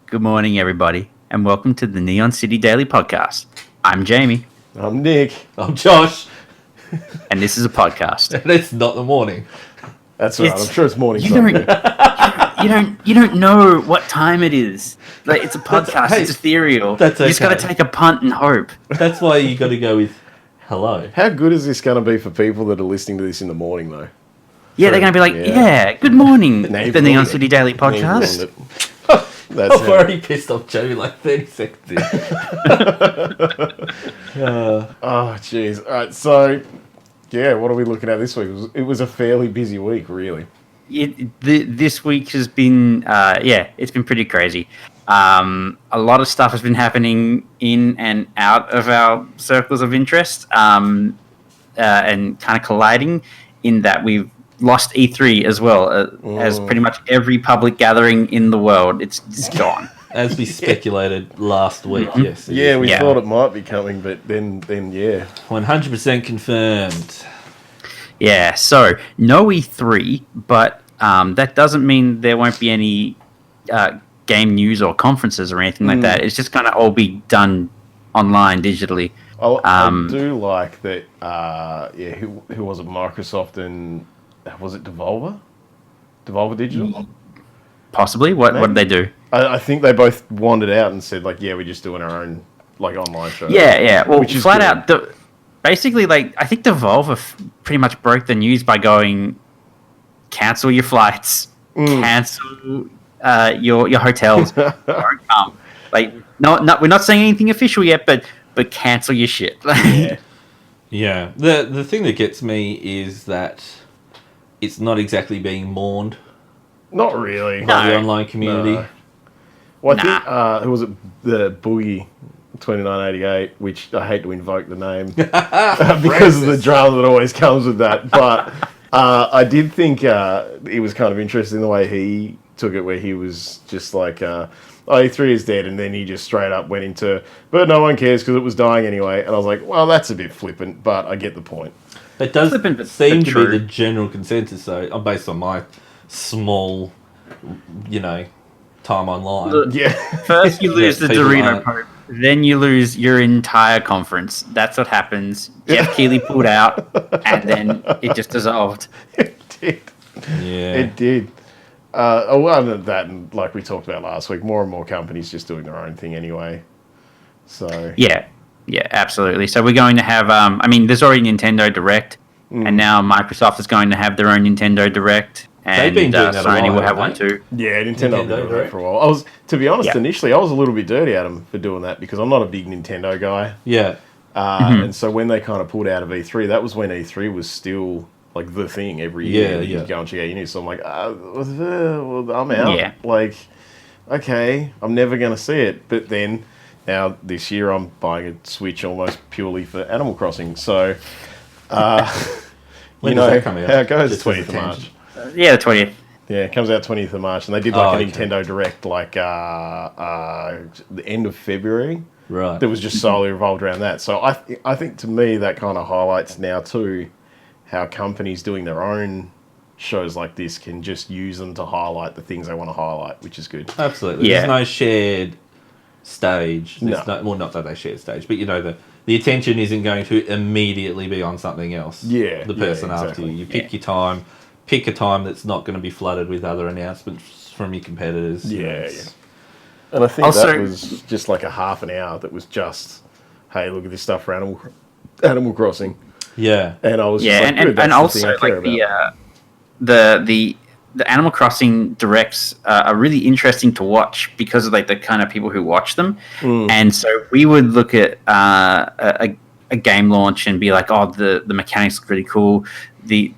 Good morning, everybody, and welcome to the Neon City Daily Podcast. I'm Jamie, I'm Nick. I'm Josh, and this is a podcast. and it's not the morning. That's right. It's- I'm sure it's morning you time. don't, you don't know what time it is. Like, it's a podcast. Hey, it's ethereal. that's You just got to okay. take a punt and hope. That's why you got to go with hello. How good is this going to be for people that are listening to this in the morning, though? Yeah, they're going to be like, Yeah. good morning, Now you've the Neon ruined it. City Daily Now you've Podcast. ruined it. That's I've already pissed off Joey like 30 seconds in. Oh, jeez. All right, so, yeah, what are we looking at this week? It was a fairly busy week, really. This week has been, it's been pretty crazy. A lot of stuff has been happening in and out of our circles of interest, and kind of colliding in that we've lost E3 as well, as pretty much every public gathering in the world. It's gone. As we speculated last week, yes. Yeah, we Yeah. thought it might be coming, but then, yeah. 100% confirmed. Yeah, so no E3, but that doesn't mean there won't be any game news or conferences or anything like that. It's just going to all be done online digitally. I do like that, who was it? Microsoft and, was it Devolver? Devolver Digital? Possibly. What did they do? I think they both wandered out and said, like, yeah, we're just doing our own, like, online show. Yeah. Well, Which is flat good. out, basically, like, I think Devolver pretty much broke the news by going, cancel your flights, cancel your hotels, don't come. Like, no, we're not saying anything official yet, but cancel your shit. Yeah. Yeah. The thing that gets me is that it's not exactly being mourned Not really. by the No. online community. No. Well, I Nah. think, who was it? The Boogie 2988, which I hate to invoke the name because of the drama that always comes with that. But I did think it was kind of interesting the way he took it, where he was just like, E3 is dead, and then he just straight up went into, but no one cares because it was dying anyway. And I was like, well, that's a bit flippant, but I get the point. It does Flippant, but seem to true. be the general consensus, though, based on my small, time online. Look, Yeah. First, you lose the people Dorito aren't. Pope. Then you lose your entire conference. That's what happens. Jeff Keighley pulled out, and then it just dissolved. It did. Yeah. It did. Other than that, and like we talked about last week, more and more companies just doing their own thing anyway. So Yeah, absolutely. So we're going to have, there's already Nintendo Direct, and now Microsoft is going to have their own Nintendo Direct, and They've been doing that a Sony while, will have haven't one they? too. yeah, Nintendo have been doing that Direct. for a while. I was, to be honest, Yeah. initially I was a little bit dirty at them for doing that because I'm not a big Nintendo guy, Yeah. and so when they kind of pulled out of E3, that was when E3 was still like the thing every year. Yeah, that yeah. You go and check out your news. So I'm like, well, I'm out. Yeah. Like, okay, I'm never going to see it. But then now this year I'm buying a Switch almost purely for Animal Crossing. So, When you does know that come out? how it goes. Just 20th as of a March. Yeah, the 20th. Yeah, it comes out 20th of March, and they did like Oh, a okay. Nintendo Direct like the end of February. Right. That was just solely revolved around that. So I think to me that kind of highlights now too how companies doing their own shows like this can just use them to highlight the things they want to highlight, which is good. Absolutely. Yeah. There's no shared stage. There's No. well, not that they share stage, but the attention isn't going to immediately be on something else. Yeah, The yeah, person after exactly. you. You pick your time. Pick a time that's not going to be flooded with other announcements from your competitors. It's- And I think Also- that was just like a half an hour that was just, hey, look at this stuff for Animal Crossing. Yeah. And I was just Yeah, like, and good, that's and the also thing I care like about. the Animal Crossing directs are really interesting to watch because of like the kind of people who watch them. And so we would look at a game launch and be like, oh, the mechanics look really cool. These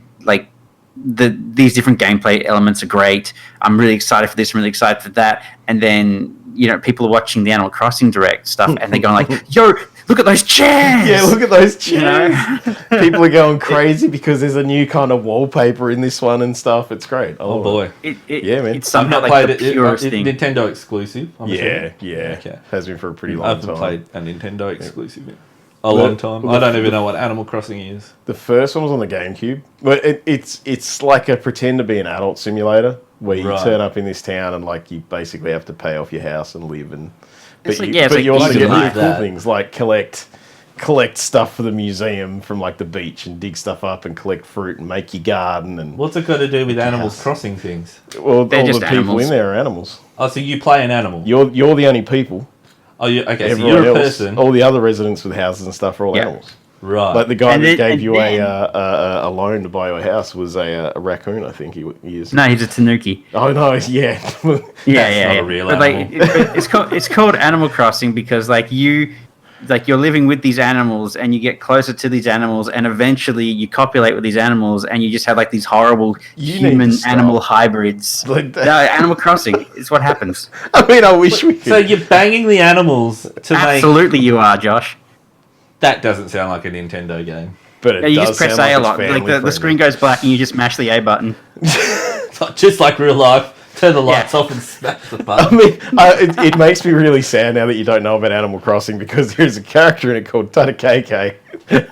different gameplay elements are great. I'm really excited for this. I'm really excited for that. And then people are watching the Animal Crossing direct stuff and they're going like, yo, look at those chairs. Yeah, look at those You know? chairs. People are going crazy because there's a new kind of wallpaper in this one and stuff. It's great. I Oh love boy. Yeah, man. It's I've somehow not like played the it. purest It's thing. Nintendo exclusive. I'm Yeah, assuming. yeah. Okay. Has been for a pretty I long haven't time. played a Nintendo exclusive in a long time. well, I don't even know what Animal Crossing is. The first one was on the GameCube. But it's like a pretend to be an adult simulator. where you Right. turn up in this town and like you basically have to pay off your house and live, and It's but like- you, yeah, it's but like you also easy get really life. cool That. things like collect stuff for the museum from like the beach and dig stuff up and collect fruit and make your garden and What's it got to do with Animals Yes. Crossing things? well, They're all the just people animals. in there are animals. Oh, so you play an animal. You're the only people. Oh, you okay? So Everyone you're a else, person, all the other residents with houses and stuff are all Yeah. animals. right? Like the guy And that then- gave and you then- a loan to buy your house was a raccoon, I think he is. No, he's a tanuki. Oh no, yeah. Yeah, That's yeah, not yeah. a real But, like, animal. it's called Animal Crossing because you're living with these animals and you get closer to these animals and eventually you copulate with these animals and you just have like these horrible You need to human stop. animal hybrids. Like that. No, Animal Crossing is what happens. I mean, I wish we could. So you're banging the animals to make. Absolutely, you are, Josh. That doesn't sound like a Nintendo game. but it Yeah, you does just press sound A a it's lot. Like the family-friendly. screen goes black and you just mash the A button. Just like real life. Turn the lights off and smash the I button. mean, it makes me really sad now that you don't know about Animal Crossing because there's a character in it called Tatakeke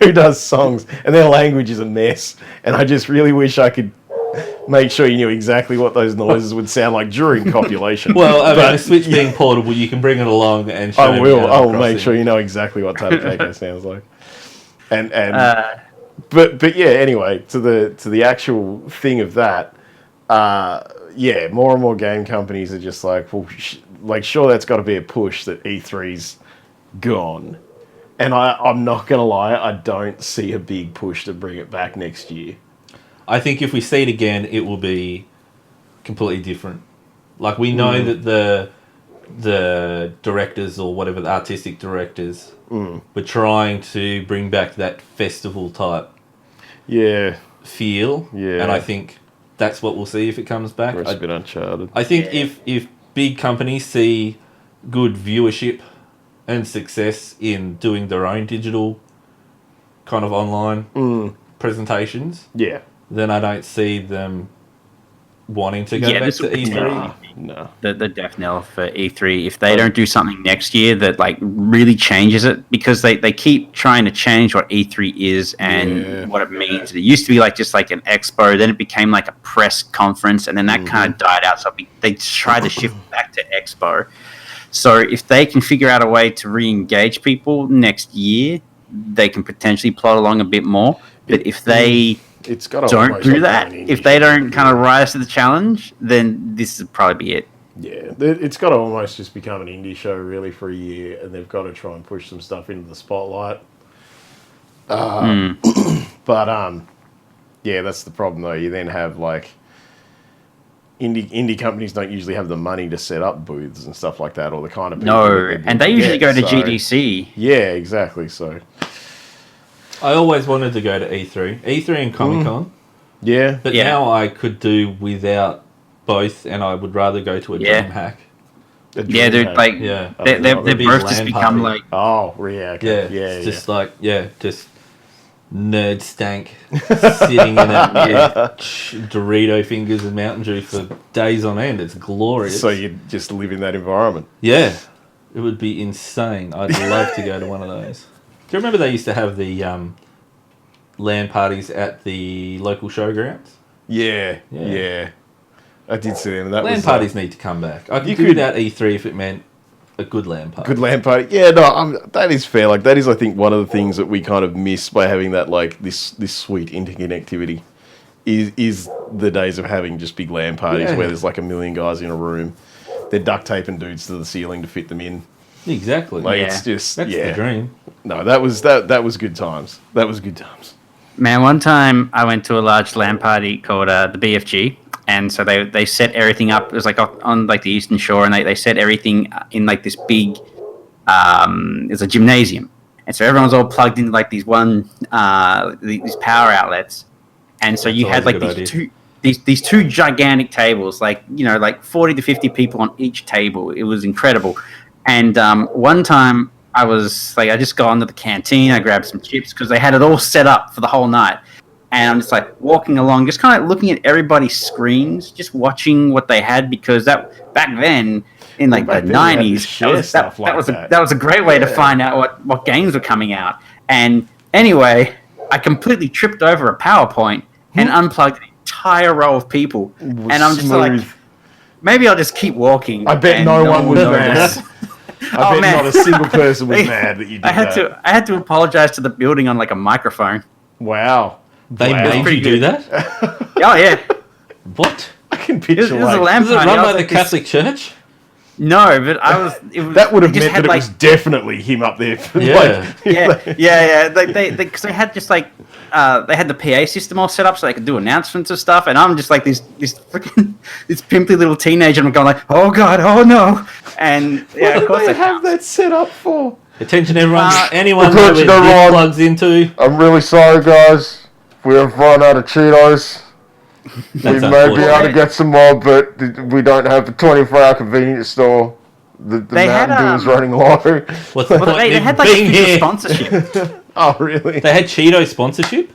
who does songs and their language is a mess. And I just really wish I could make sure you knew exactly what those noises would sound like during copulation. Well, I mean, But the Switch being portable, you can bring it along and show I me will. Animal I will make Crossing. sure you know exactly what Tatakeke sounds like. And Uh, but yeah. Anyway, to the actual thing of that. Yeah, more and more game companies are just like, well, sure, that's got to be a push that E3's gone. And I'm not going to lie, I don't see a big push to bring it back next year. I think if we see it again, it will be completely different. Like we know that the directors or whatever the artistic directors were trying to bring back that festival type Yeah, feel. Yeah. And I think that's what we'll see if it comes back. it's a bit uncharted. I think if big companies see good viewership and success in doing their own digital kind of online presentations, Yeah. then I don't see them wanting to go Yeah, back this to will be- E3. No. the death knell for E3 if they don't do something next year that like really changes it because they keep trying to change what E3 is and Yeah. what it means. It used to be like just like an expo, then it became like a press conference, and then that kind of died out. So they tried to shift back to expo. So if they can figure out a way to re-engage people next year, they can potentially plot along a bit more. But if they It's got to don't do that, if they don't kind of rise to the challenge, then this would probably be it. Yeah, it's got to almost just become an indie show really for a year, and they've got to try and push some stuff into the spotlight. But yeah, that's the problem though. You then have like indie companies don't usually have the money to set up booths and stuff like that, or the kind of people that No, they'd and they look usually get, go to so- GDC. Yeah, exactly. So I always wanted to go to E3 and Comic Con, yeah, but Yeah. now I could do without both, and I would rather go to a Yeah. DreamHack. Yeah, they're like Yeah. they've Big both just LAN become party. like oh yeah, okay. Yeah, yeah, it's just like just nerd stank sitting in a Dorito fingers and Mountain Dew for days on end. It's glorious. So you just live in that environment. Yeah, it would be insane. I'd love to go to one of those. Do you remember they used to have the LAN parties at the local showgrounds? Yeah, Yeah. yeah. I did see them. And that LAN was parties need to come back. I could You do could- without E3 if it meant a good LAN party. good LAN party. Yeah, no, that is fair. Like that is, I think, one of the things that we kind of miss by having that like this sweet interconnectivity is the days of having just big LAN parties Yeah. where there's like a million guys in a room. They're duct taping dudes to the ceiling to fit them in. Exactly. Like Yeah. it's just That's the dream. No, that was good times. That was good times. man. One time I went to a large LAN party called the BFG, and so they set everything up. It was like on like the Eastern Shore, and they set everything in like this big. It's a gymnasium, and so everyone's all plugged into like these these power outlets, and so That's you had always a like good these two gigantic tables, like like 40 to 50 people on each table. It was incredible. And one time I was like, I just got into the canteen, I grabbed some chips because they had it all set up for the whole night. And I'm just like walking along, just kind of looking at everybody's screens, just watching what they had, because that back then in like Back the then you had to 90s, share stuff like that. that was a great way to find out what games were coming out. And anyway, I completely tripped over a PowerPoint and unplugged an entire row of people. And I'm just like, maybe I'll just keep walking. I bet and no one was notice. mad. I bet man. not a single person was mad that you did I had that. I had to apologize to the building on like a microphone. Wow. They Wow. made Pretty you do good. that? Oh yeah, What? I can it picture was a like lamp Is it party. run I was by the like this- Catholic Church? No, but I was. It was that would have they just meant that had, it was definitely him up there. For, Yeah. yeah. Because they had just like they had the PA system all set up so they could do announcements and stuff, and I'm just like this freaking this pimply little teenager, and I'm going like, oh god, oh no, and yeah, What of course did they it have counts. that set up for? Attention, everyone. Anyone know Attention, where this everyone. plugs into? I'm really sorry, guys. We have run out of Cheetos. That's We may be unfortunate. able to get some more, but we don't have a 24-hour convenience store. The They had, Mountain Dew is running low. What's the Well, point they in had like being official here? sponsorship. Oh, really? They had Cheeto sponsorship?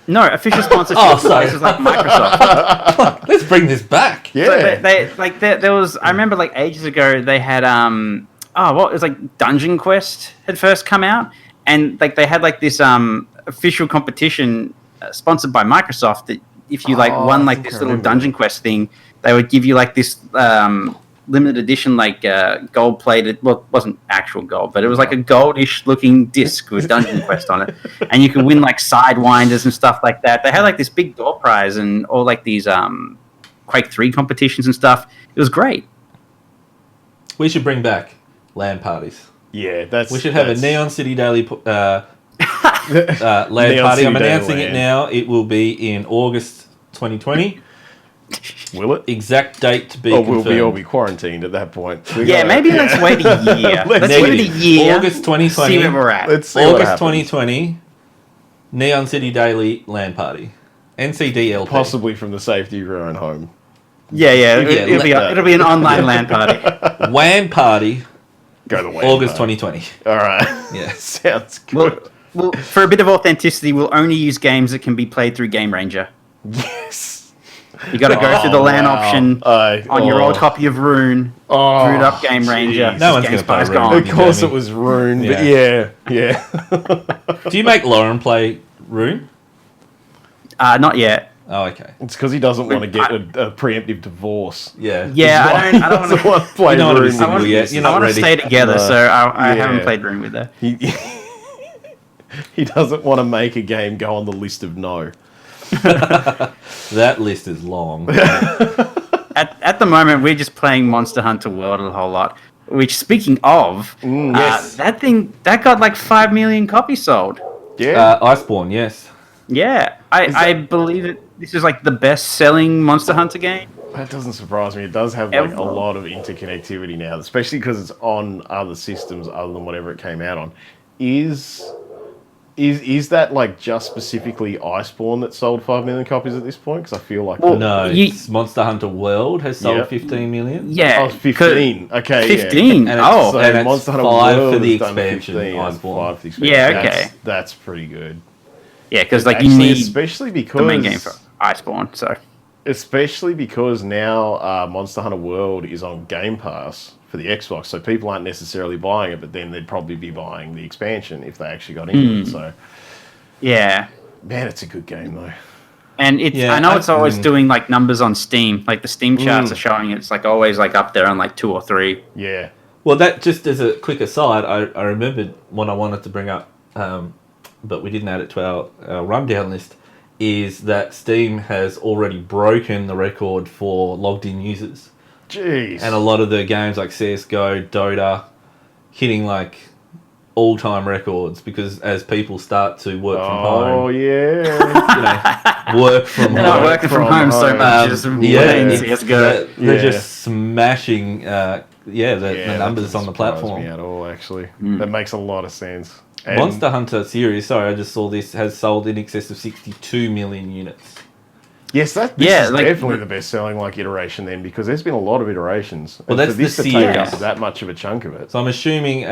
No, official sponsorship. Oh, for sorry. places like Microsoft. Let's bring this back. Yeah. So they like there was. I remember like ages ago they had what it was like Dungeon Quest had first come out, and like they had like this official competition sponsored by Microsoft that if you like Oh, won I like think this I little remember Dungeon Quest thing, they would give you like this limited edition like gold plated. Well, it wasn't actual gold, but it was like a goldish looking disc with Dungeon Quest on it, and you could win like sidewinders and stuff like that. They had like this big door prize and all like these Quake 3 competitions and stuff. It was great. We should bring back LAN parties. Yeah, that's. We should have a that's- Neon City Daily LAN Neon party. City I'm Daily announcing it LAN. now. It will be in August 2020. Will it? Exact date to be Or confirmed. will we all be quarantined at that point? We Yeah, gotta- maybe let's wait a year. Let's Negative. wait a year. August 2020. See where we're at. Let's see what August happens. 2020. Neon City Daily LAN party. NCDLP. Possibly from the safety of your own home. Yeah, Yeah, it'll be an online LAN party. WAN party. Go the way. August 2020. All right. Yeah. Sounds good. Well, for a bit of authenticity, we'll only use games that can be played through Game Ranger. Yes. You got to go through the LAN wow. option on your old copy of Rune. Oh, Boot up Game Ranger. jeez. No one's Game gonna play Spy's Rune. gone. Of course Jamie. it was Rune, but Yeah. yeah. Do you make Lauren play Rune? Not yet. Oh, okay. It's because he doesn't want to get a preemptive divorce. Yeah. Yeah, I don't want Doesn't to. want to play You don't wanna be Rune single with his yet. missus. You're I not want to ready. stay together, No. so I haven't Yeah. played Rune with her. He, he doesn't want to make a game go on the list of no. That list is long. At the moment, we're just playing Monster Hunter World a whole lot. Which, speaking of, yes. that got like 5 million copies sold. Yeah. Iceborne, yes. Yeah, I believe it. This is like the best-selling Monster Hunter game. That doesn't surprise me. It does have like Ever. a lot of interconnectivity now, especially because it's on other systems other than whatever it came out on. Is that like just specifically Iceborne that sold 5 million copies at this point? Because I feel like Well, No, You- it's Monster Hunter World has sold Yep. 15 million. Yeah, oh, 15. Okay, 15. And it's Oh, So and it's Monster Hunter 5 World for the has done expansion, 15, and Iceborne. 5 for the expansion. Yeah, That's- okay. That's pretty good. yeah, because like you Actually, need especially because the main game for Iceborne. So now Monster Hunter World is on Game Pass for the Xbox, so people aren't necessarily buying it, but then they'd probably be buying the expansion if they actually got into it. So, yeah, man, it's a good game though. and it's Yeah, I know it's always mm. doing like numbers on Steam. Like the Steam charts are showing it's like always like up there on like 2 or 3. Yeah, Well, that just as a quick aside, I remembered one I wanted to bring up, but we didn't add it to our rundown list, is that Steam has already broken the record for logged in users. jeez. And a lot of the games like CSGO, Dota, hitting like all-time records because as people start to work from oh home, yeah, work from They're not home. working from from home so home. much. Just Yeah, playing it's- CS:GO. they're Yeah. just smashing the that numbers doesn't on the surprise platform. me at all, actually, that makes a lot of sense. And Monster Hunter series, sorry, I just saw this, has sold in excess of 62 million units. yes, this Yeah, is like- definitely the best-selling like iteration then, because there's been a lot of iterations. Well, And that's for this the to take series. up that much of a chunk of it. So I'm assuming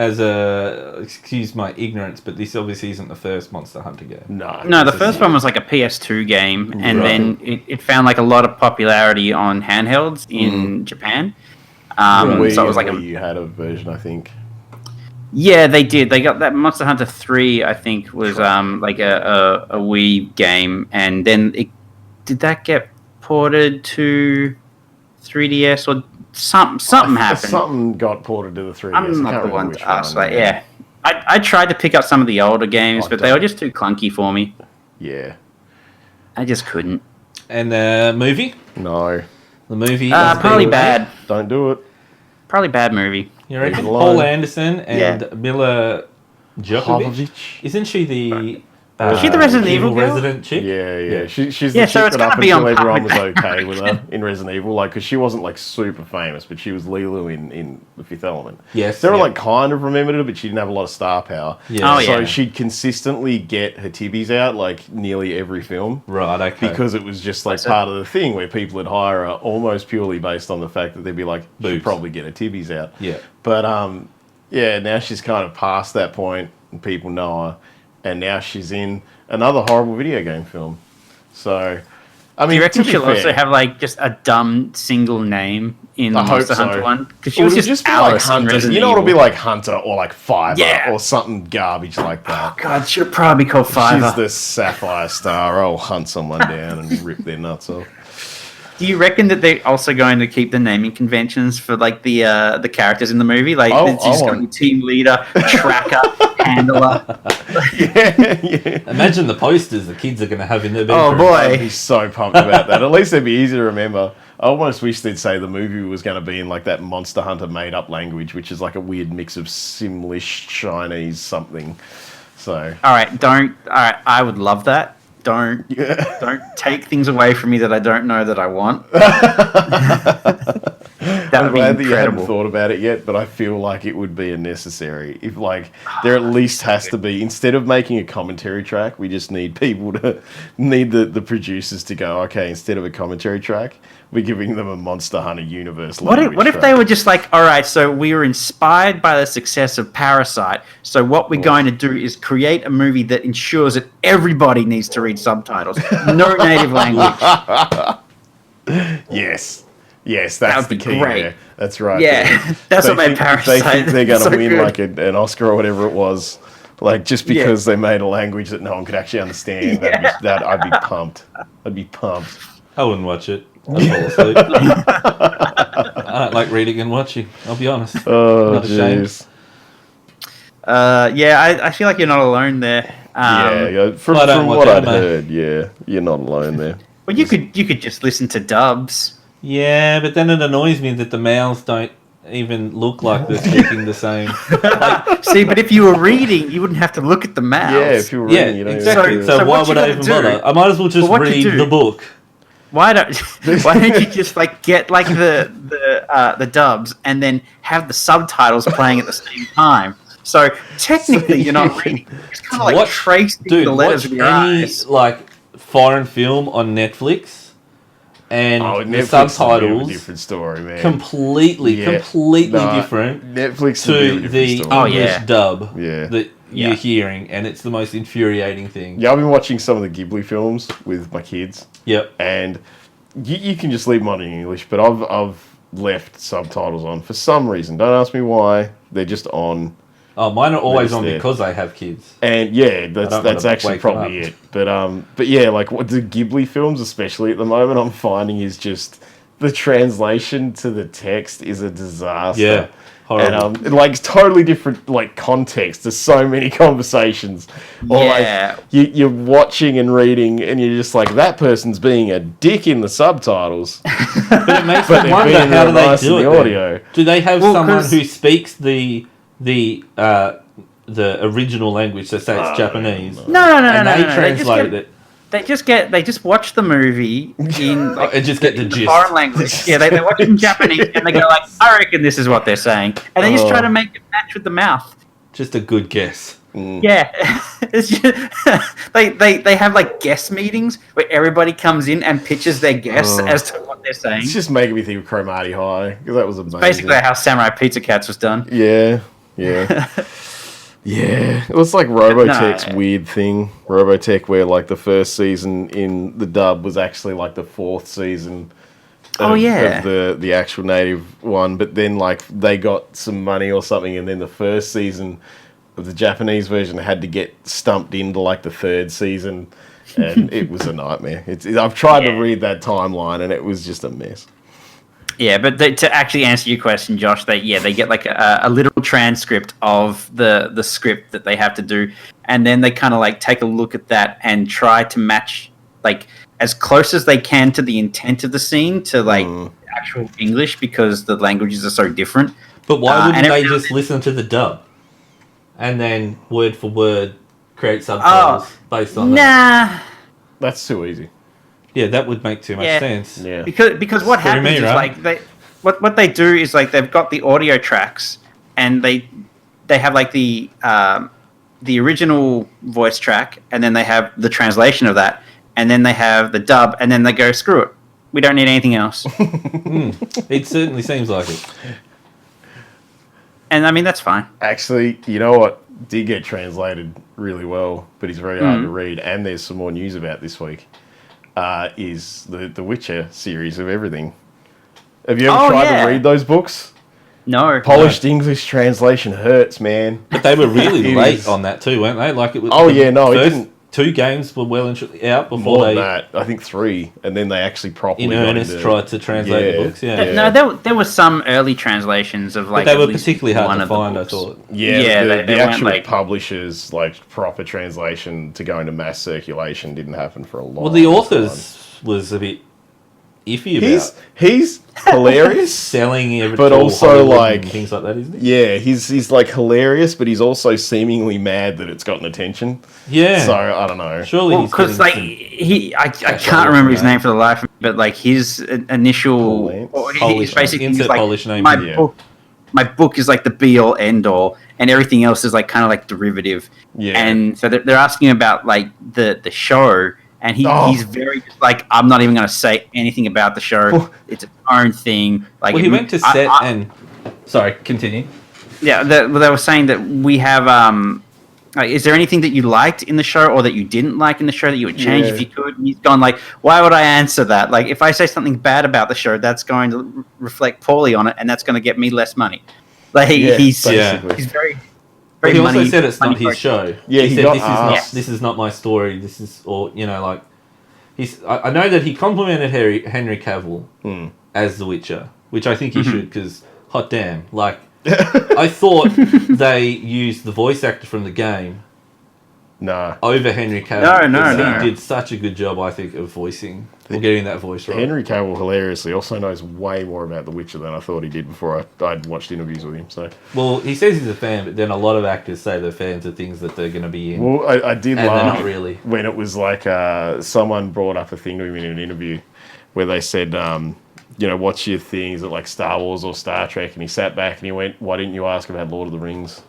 excuse my ignorance, but this obviously isn't the first Monster Hunter game. No, the first one was like a PS2 game, and Right. then it found like a lot of popularity on handhelds in Japan. So it was like you had a version, I think. yeah, they did. They got that Monster Hunter 3, I think, was like a Wii game, and then did that get ported to 3DS or something happened. Something got ported to the 3DS. I'm I not can't the remember one which to ask. one, Like, yeah. I tried to pick up some of the older games, Oh, but they don't. were just too clunky for me. Yeah. I just couldn't. And the movie? No. The movie? Probably bad. Don't do it. Probably bad movie. You reckon? Leave it alone. Paul Anderson and Mila Jovovich? Jovovich? Isn't she the... Is she the Resident Evil girl? resident chick? Yeah. She's Yeah, the so chick it's that up gotta be until on par everyone with was okay with her in Resident Evil. Like, because she wasn't, like, super famous, but she was Lilu in The Fifth Element. Yes. Sarah, yeah. like, kind of remembered her, but she didn't have a lot of star power. Yeah. Oh, So yeah. she'd consistently get her tibbies out, like, nearly every film. Right, okay. Because it was just, like, part of the thing where people would hire her almost purely based on the fact that they'd be like, she'd Boobs. probably get her tibbies out. Yeah. But, yeah, now she's kind of past that point, and people know her. And now she's in another horrible video game film. So, I mean, Do you reckon to be she'll fair, also have like just a dumb single name in the I hope Monster Hunter so. one? Because she Or was it'll just be Alice in Hunter. Resident You know, it'll be Evil. like Hunter or like Fiverr Yeah. or something garbage like that. God, she'll probably be called She's Fiverr. the Sapphire Star. I'll hunt someone down and rip their nuts off. Do you reckon that they're also going to keep the naming conventions for like the characters in the movie? Like Oh, it's just I going to be want- team leader, tracker, handler. yeah. Imagine the posters the kids are going to have in their Oh bedroom. I'd be boy. so pumped about that. At least it'd be easy to remember. I almost wish they'd say the movie was going to be in like that Monster Hunter made up language, which is like a weird mix of Simlish, Chinese, something. So, All right, don't. All right, I would love that. Don't take things away from me that I don't know that I want. That I'm would be glad that you hadn't incredible. thought about it yet, but I feel like it would be a necessary. If like there at least has to be, instead of making a commentary track, we just need people to need the producers to go, okay, instead of a commentary track, we're giving them a Monster Hunter universe. What if language they track. were just like, all right, so we were inspired by the success of Parasite, so what we're going to do is create a movie that ensures that everybody needs to read subtitles, no native language. Yes, That that's would the be key great. there. That's right. Yeah, that's what made They Parasite think they're going to so win good. like an Oscar or whatever it was, like just because they made a language that no one could actually understand. Yeah. I'd be pumped. I'd be pumped. I wouldn't watch it. I'd fall asleep. I don't like reading and watching, I'll be honest. Oh, Not ashamed. jeez. Yeah, I feel like you're not alone there. Yeah, from I don't watch what I'd anime. heard, yeah, you're not alone there. Well, you could just listen to dubs. Yeah, but then it annoys me that the mouths don't even look like they're speaking the same. See, but if you were reading, you wouldn't have to look at the mouths. Yeah, if you were Yeah, reading, you don't exactly. even So, So why what you would I gotta even do- bother? I might as well just what you read do- the book. why don't you just like get like the dubs and then have the subtitles playing at the same time? So technically, you're not reading. It's kind of like Watch- tracing Dude, the letters watch with your any eyes. like foreign film on Netflix, and Oh, the Netflix is a bit of a subtitles different story, man. completely Yeah. Nah, different Netflix is a to bit of a different the story. Oh, English yeah. dub Yeah. that Yeah. you're hearing, and it's the most infuriating thing. Yeah, I've been watching some of the Ghibli films with my kids, Yep. and you can just leave them on in English, but I've left subtitles on for some reason. Don't ask me why. They're just on. Oh, mine are always That is on there. because I have kids. And yeah, that's don't that's wanna actually wake them probably up. it. But yeah, like what the Ghibli films, especially at the moment, I'm finding is just the translation to the text is a disaster. Yeah. Horrible. And like totally different like context. There's so many conversations. Or Yeah. like you're watching and reading, and you're just like that person's being a dick in the subtitles, But it makes but me they're wonder, being how do real they nice do in it? the then? audio. Do they have Well, someone 'cause- who speaks the original language, so say it's Japanese, No. and they They translate it? They just watch the movie in like, And just get the gist. foreign language. Yeah, they watch it in Japanese and they go like, I reckon this is what they're saying, and they just try to make it match with the mouth. Just a good guess. Yeah, it's just, they have like guest meetings where everybody comes in and pitches their guess Oh. as to what they're saying. It's just making me think of Chromati High because that was amazing. Basically, how Samurai Pizza Cats was done. Yeah. Yeah, it was like Robotech's No. weird thing. Robotech, where like the first season in the dub was actually like the fourth season. Oh, yeah. of the actual native one, but then like they got some money or something, and then the first season of the Japanese version had to get stumped into like the third season, and it was a nightmare. I've tried to Yeah. read that timeline, and it was just a mess. Yeah, but to actually answer your question, Josh, they get like a literal transcript of the script that they have to do, and then they kind of like take a look at that and try to match like as close as they can to the intent of the scene to like actual English because the languages are so different. But why wouldn't and they every- just listen to the dub and then word for word create subtitles based on that? Nah, That's too easy. Yeah, that would make too much Yeah. sense. Yeah. because what Screw happens me, is right? like what they do is like they've got the audio tracks and they have like the original voice track and then they have the translation of that and then they have the dub and then they go screw it, we don't need anything else. It certainly seems like it. And I mean that's fine. Actually, you know what did get translated really well, but it's very hard to read, and there's some more news about this week, is the Witcher series of everything. Have you ever tried to read those books? No. Polished English translation hurts, man. But they were really It late is. on that too, weren't they? Like it was. Oh, the yeah, no, it first didn't- 2 games were well and truly out before More they, than that, I think 3, and then they actually properly in got earnest, into- tried to translate the books. Yeah, Yeah. No, there were some early translations of like but they at were least particularly hard one to of the find. I books. thought. Yeah, Yeah, the they weren't, actual like- publishers, like proper translation to go into mass circulation didn't happen for a long Well, the time. authors was a bit iffy about He's hilarious. selling everything, But also, like- things like that, isn't he? Yeah, he's like hilarious, but he's also seemingly mad that it's gotten attention. Yeah. So I don't know. Surely Well, he's because like getting I cash can't out remember from his that. name for the life of me, but like his initial, Polish. or Polish he's basically name. he's Insert like Polish name. my Yeah. book. My book is like the be all end all, and everything else is like kind of like derivative. Yeah. And so they're asking about like the show, and Oh. he's very just like I'm not even going to say anything about the show. It's its own thing. Like Well, he went to I- set I- and. Sorry, continue. Yeah, they were saying that we have. Like, is there anything that you liked in the show or that you didn't like in the show that you would change Yeah. if you could? And he's gone like, why would I answer that? Like, if I say something bad about the show, that's going to reflect poorly on it, and that's going to get me less money. Like Yeah, he's basically. he's very. But very he also money- said it's not money his focused. show. Yeah, he he said got this is not asked. this is not my story. This is, or you know, like he's. I know that he complimented Henry Cavill as The Witcher, which I think he should because hot damn, like I thought they used the voice actor from the game Nah. over Henry Cavill. No, because no. He did such a good job, I think, of voicing or getting that voice right. Henry Cavill hilariously also knows way more about The Witcher than I thought he did before I'd watched interviews with him. So, Well, he says he's a fan, but then a lot of actors say they're fans of things that they're going to be in. well, I did And they're laugh not really. when it was like someone brought up a thing to him in an interview where they said, you know, what's your thing? Is it like Star Wars or Star Trek? And he sat back and he went, "Why didn't you ask about Lord of the Rings?"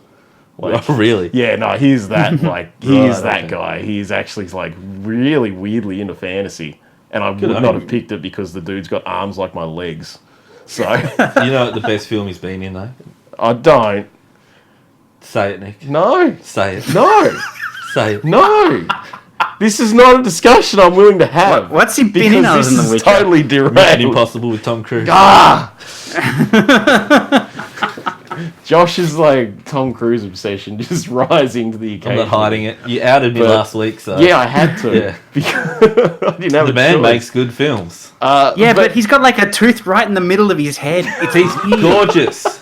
Like, Oh, really? yeah, no, he's that like he is Right, that okay. guy. He's actually like really weirdly into fantasy, and I Good would on not him. have picked it because the dude's got arms like my legs. So You know what the best film he's been in, though? I don't. Say it, Nick. No, Say it. no, Say it. no. This is not a discussion I'm willing to have. What's he been in because other this than The is Witcher? totally Mission derailed. Impossible with Tom Cruise. Ah! Josh's like Tom Cruise obsession just rising to the I'm occasion. not hiding it. You outed me But- last week, so Yeah, I had to. Yeah. Because I didn't have the a man choice. makes good films. Yeah, but he's got like a tooth right in the middle of his head. He's gorgeous.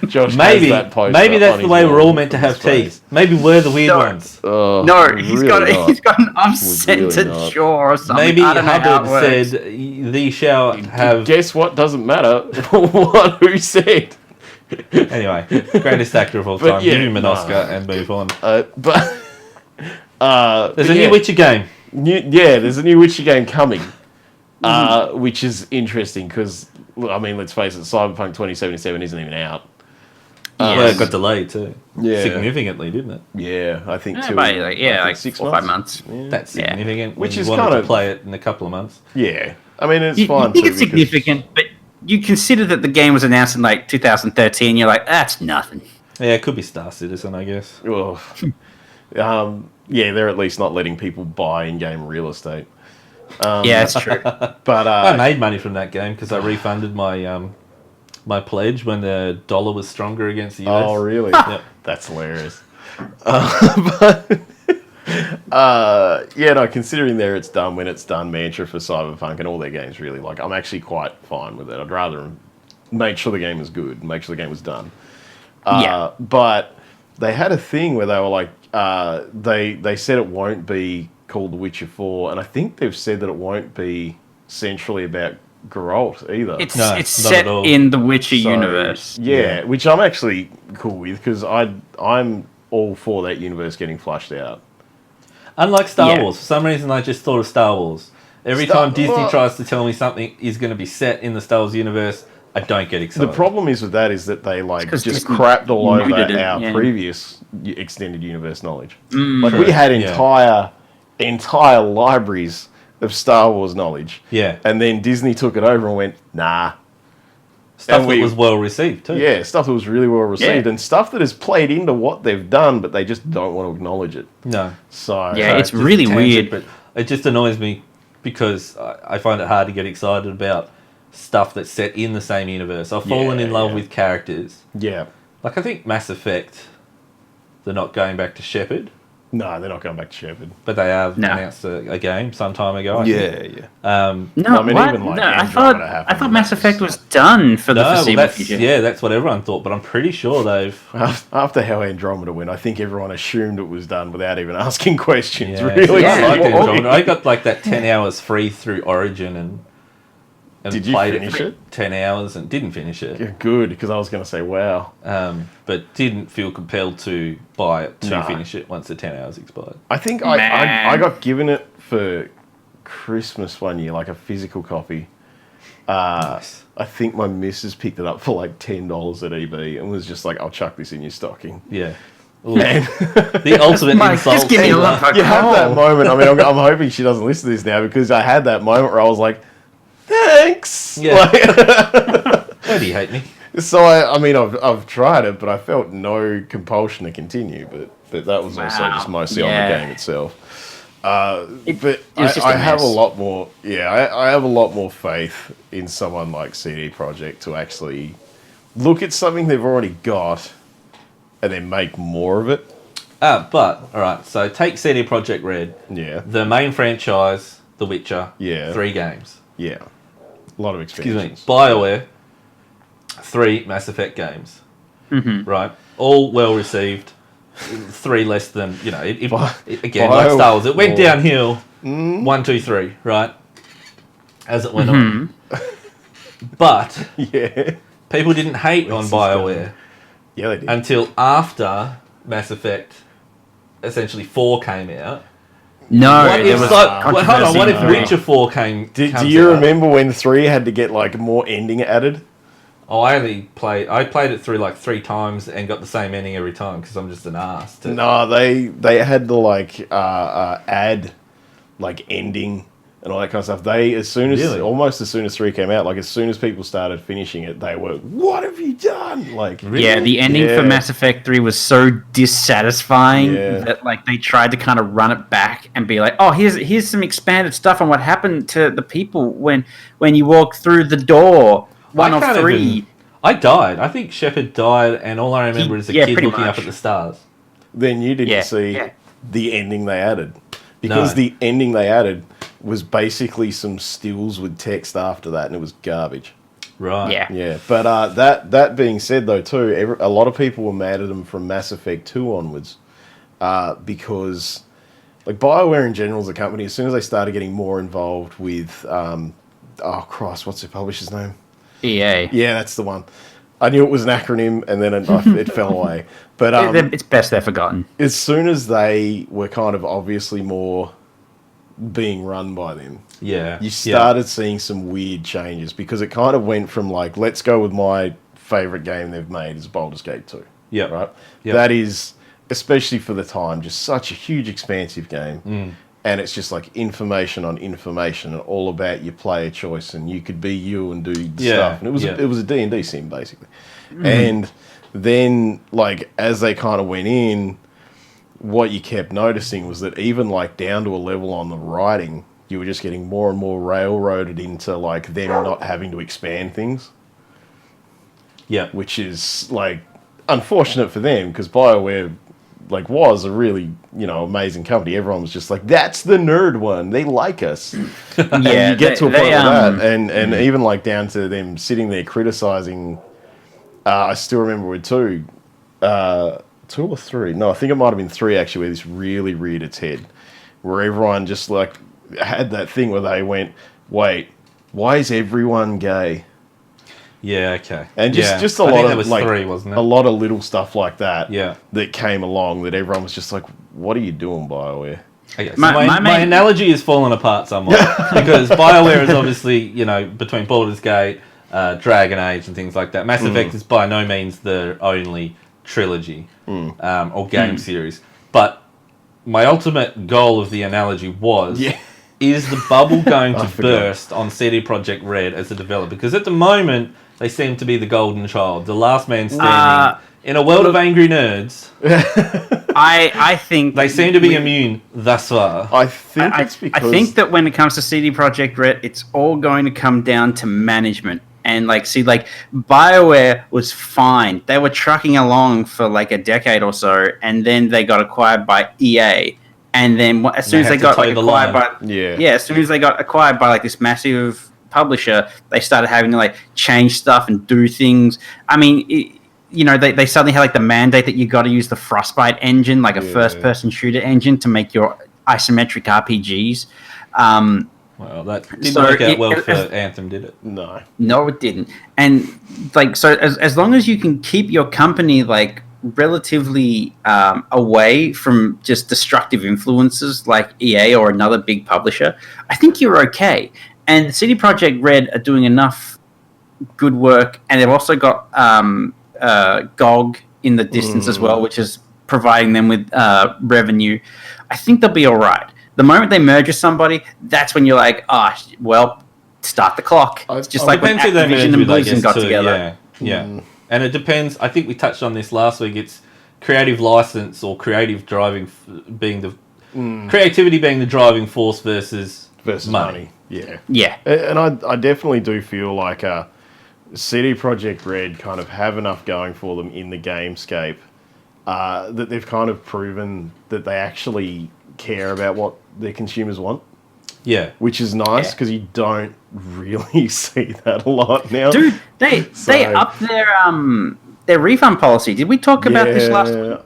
Josh Maybe, has that poster maybe that's on the his way we're wall all meant to in have his face. teeth. Maybe we're the weird No. ones. Oh, No, he's really got not. he's got an really off-centered not. jaw or something. Maybe I don't know how Hubbard it works. said thee shall have. Guess what? Doesn't matter. What? Who said? Anyway, greatest actor of all But time. yeah, Give him an nah. Oscar and move on. But There's but a yeah, new Witcher game. there's a new Witcher game coming, which is interesting because I mean, let's face it, Cyberpunk 2077 isn't even out. Well, it got delayed too. Yeah. Significantly, didn't it? Yeah, I think Yeah, two. by, I like, think 6 or 5 months. That's Yeah. significant. Which when is you wanted kinda- to play it in a couple of months. Yeah, I mean it's You fine. think too, it's because- significant, but you consider that the game was announced in like 2013. You're like, that's nothing. Yeah, it could be Star Citizen, I guess. Well, yeah, they're at least not letting people buy in-game real estate. Yeah, it's true. But I made money from that game because I refunded my my pledge when the dollar was stronger against the US. oh, really? Yep. That's hilarious. But Yeah, no, considering there it's done when it's done mantra for Cyberpunk and all their games, really, like, I'm actually quite fine with it. I'd rather make sure the game is good, make sure the game was done. Yeah. But they had a thing where they were like, they said it won't be called The Witcher 4, and I think they've said that it won't be centrally about Geralt either. It's No, it's not set at all. in the Witcher So, universe. Yeah, which I'm actually cool with because I'm all for that universe getting flushed out. Unlike Star Yeah. Wars, for some reason I just thought of Star Wars. Every Star- time Disney well- tries to tell me something is going to be set in the Star Wars universe, I don't get The excited. problem is with that is that they like 'cause just Disney crapped all over muted it, our yeah. previous extended universe knowledge. Mm. Like True, we had yeah. entire libraries of Star Wars knowledge. Yeah. And then Disney took it over and went, nah. Stuff and that we- was well received too. Yeah, stuff that was really well received Yeah. and stuff that has played into what they've done, but they just don't want to acknowledge it. No. So Yeah, it's just really a tangent, weird. But it just annoys me because I find it hard to get excited about stuff that's set in the same universe. I've fallen in love yeah. with characters. yeah. Like I think Mass Effect, they're not going back to Shepard, No, they're not going back to Shepard. but they have No. announced a game some time ago. I think. yeah. No, I mean, what? even, like, No, I Andromeda thought happened, Mass that Effect was- was done for the No, well, foreseeable that's, future. yeah, that's what everyone thought, but I'm pretty sure they've. After how Andromeda went, I think everyone assumed it was done without even asking questions. Yeah, Really, Yeah. I liked Why? Andromeda. I got like that 10 hours free through Origin and Did you played finish for it? 10 hours and didn't finish it. Yeah, good, because I was going to say, wow. But didn't feel compelled to buy it to Nah. finish it once the 10 hours expired. I think Man. I got given it for Christmas one year, like a physical copy. Nice. I think my missus picked it up for like $10 at EB and was just like, I'll chuck this in your stocking. Yeah. Ooh, And the ultimate Mike, insult. just give me a lump of you have that coal. moment. I mean, I'm hoping she doesn't listen to this now because I had that moment where I was like, thanks. Yeah. Like, Why do you hate me? so I mean, I've tried it, but I felt no compulsion to continue. But that was also Wow. just mostly on Yeah. the game itself. It But was just I a have a mess. lot more. Yeah, I have a lot more faith in someone like CD Projekt to actually look at something they've already got and then make more of it. But, alright, so take CD Projekt Red, Yeah, the main franchise, The Witcher, Yeah. 3 games. yeah, a lot of Excuse me, expansions. BioWare, 3 Mass Effect games. Mm-hmm. Right? All well received. 3 less than, you know, again, Bio- like Star Wars, it went War. downhill. Mm. 1, 2, 3, right? As it went Mm-hmm. on. But Yeah, people didn't hate on Where's this BioWare yeah, they did. until after Mass Effect, essentially 4 came out. No, What there if, was like, hold on, what if controversy. Witcher 4 comes do out? you remember when 3 had to get like more ending added? Oh, I played it through like 3 times and got the same ending every time because I'm just an ass. No, they had to like add like ending and all that kind of stuff. They Really? almost as soon as 3 came out, like as soon as people started finishing it, they were, what have you done? Like Really? Yeah, the ending Yeah. for Mass Effect 3 was so dissatisfying Yeah. that like they tried to kind of run it back and be like, "Oh, here's some expanded stuff on what happened to the people when you walk through the door." One I of can't 3. even- I died. I think Shepard died, and all I remember is a yeah, kid pretty looking up much. at the stars. then you didn't Yeah, see yeah. the ending they added. Because No. the ending they added was basically some stills with text after that, and it was garbage. Right. Yeah. Yeah, but that being said, though, too, a lot of people were mad at them from Mass Effect 2 onwards because, like, BioWare in general as a company, as soon as they started getting more involved with, oh, Christ, what's their publisher's name? EA. Yeah, that's the one. I knew it was an acronym, and then it fell away. But It's best they're forgotten. as soon as they were kind of obviously more being run by them, Yeah. you started seeing some weird changes because it kind of went from like, let's go with my favorite game they've made is Baldur's Gate 2. Yeah. Right? Yep. That is, especially for the time, just such a huge, expansive game. Mm. And it's just like information on information and all about your player choice and you could be you and do Yeah, stuff. And yeah. it was a D&D sim, basically. And then, like, as they kind of went in, what you kept noticing was that even like down to a level on the writing, you were just getting more and more railroaded into like them not having to expand things, Yeah. which is like unfortunate for them because BioWare was a really, amazing company. Everyone was just like, that's the nerd one. They like us. Yeah, And you get to a point they, like that, and even like down to them sitting there criticizing. I still remember with two or three. No, I think it might have been three actually. Where this really reared its head, where everyone just like had that thing where they went, "Wait, why is everyone gay?" Yeah, okay. And just a I lot think of there was like three, wasn't it? a lot of little stuff like that. Yeah. That came along that everyone was just like, "What are you doing, BioWare?" Okay, so My my main- analogy is falling apart somewhat because BioWare is obviously, between Baldur's Gate, Dragon Age, and things like that. Mass Effect is by no means the only trilogy or game series. But my ultimate goal of the analogy was: is the bubble going to burst on CD Projekt Red as a developer? Because at the moment they seem to be the golden child, the last man standing. In a world of angry nerds, I think they seem to be immune thus far. I think I it's because think that when it comes to CD Projekt Red, it's all going to come down to management. And BioWare was fine. They were trucking along for like a decade or so, and then they got acquired by EA. And then as soon as they got acquired by as soon as they got acquired by like this massive publisher, they started having to like change stuff and do things. I mean, they suddenly had like the mandate that you got to use the Frostbite engine, like a first-person shooter engine, to make your isometric RPGs. Well, that didn't work out well for Anthem, did it? No, it didn't. And so as long as you can keep your company like relatively away from just destructive influences like EA or another big publisher, I think you're okay. And CD Projekt Red are doing enough good work, and they've also got GOG in the distance as well, which is providing them with revenue. I think they'll be all right. The moment they merge with somebody, that's when you're like, start the clock. It's just like when Activision and Blizzard got together. Yeah. And it depends. I think we touched on this last week. It's creative license or creative driving being the creativity being the driving force versus money. Yeah. And I definitely do feel like CD Projekt Red kind of have enough going for them in the gamescape that they've kind of proven that they actually care about what their consumers want. Yeah. Which is nice because you don't really see that a lot now. Dude, they upped their refund policy. Did we talk about this last week?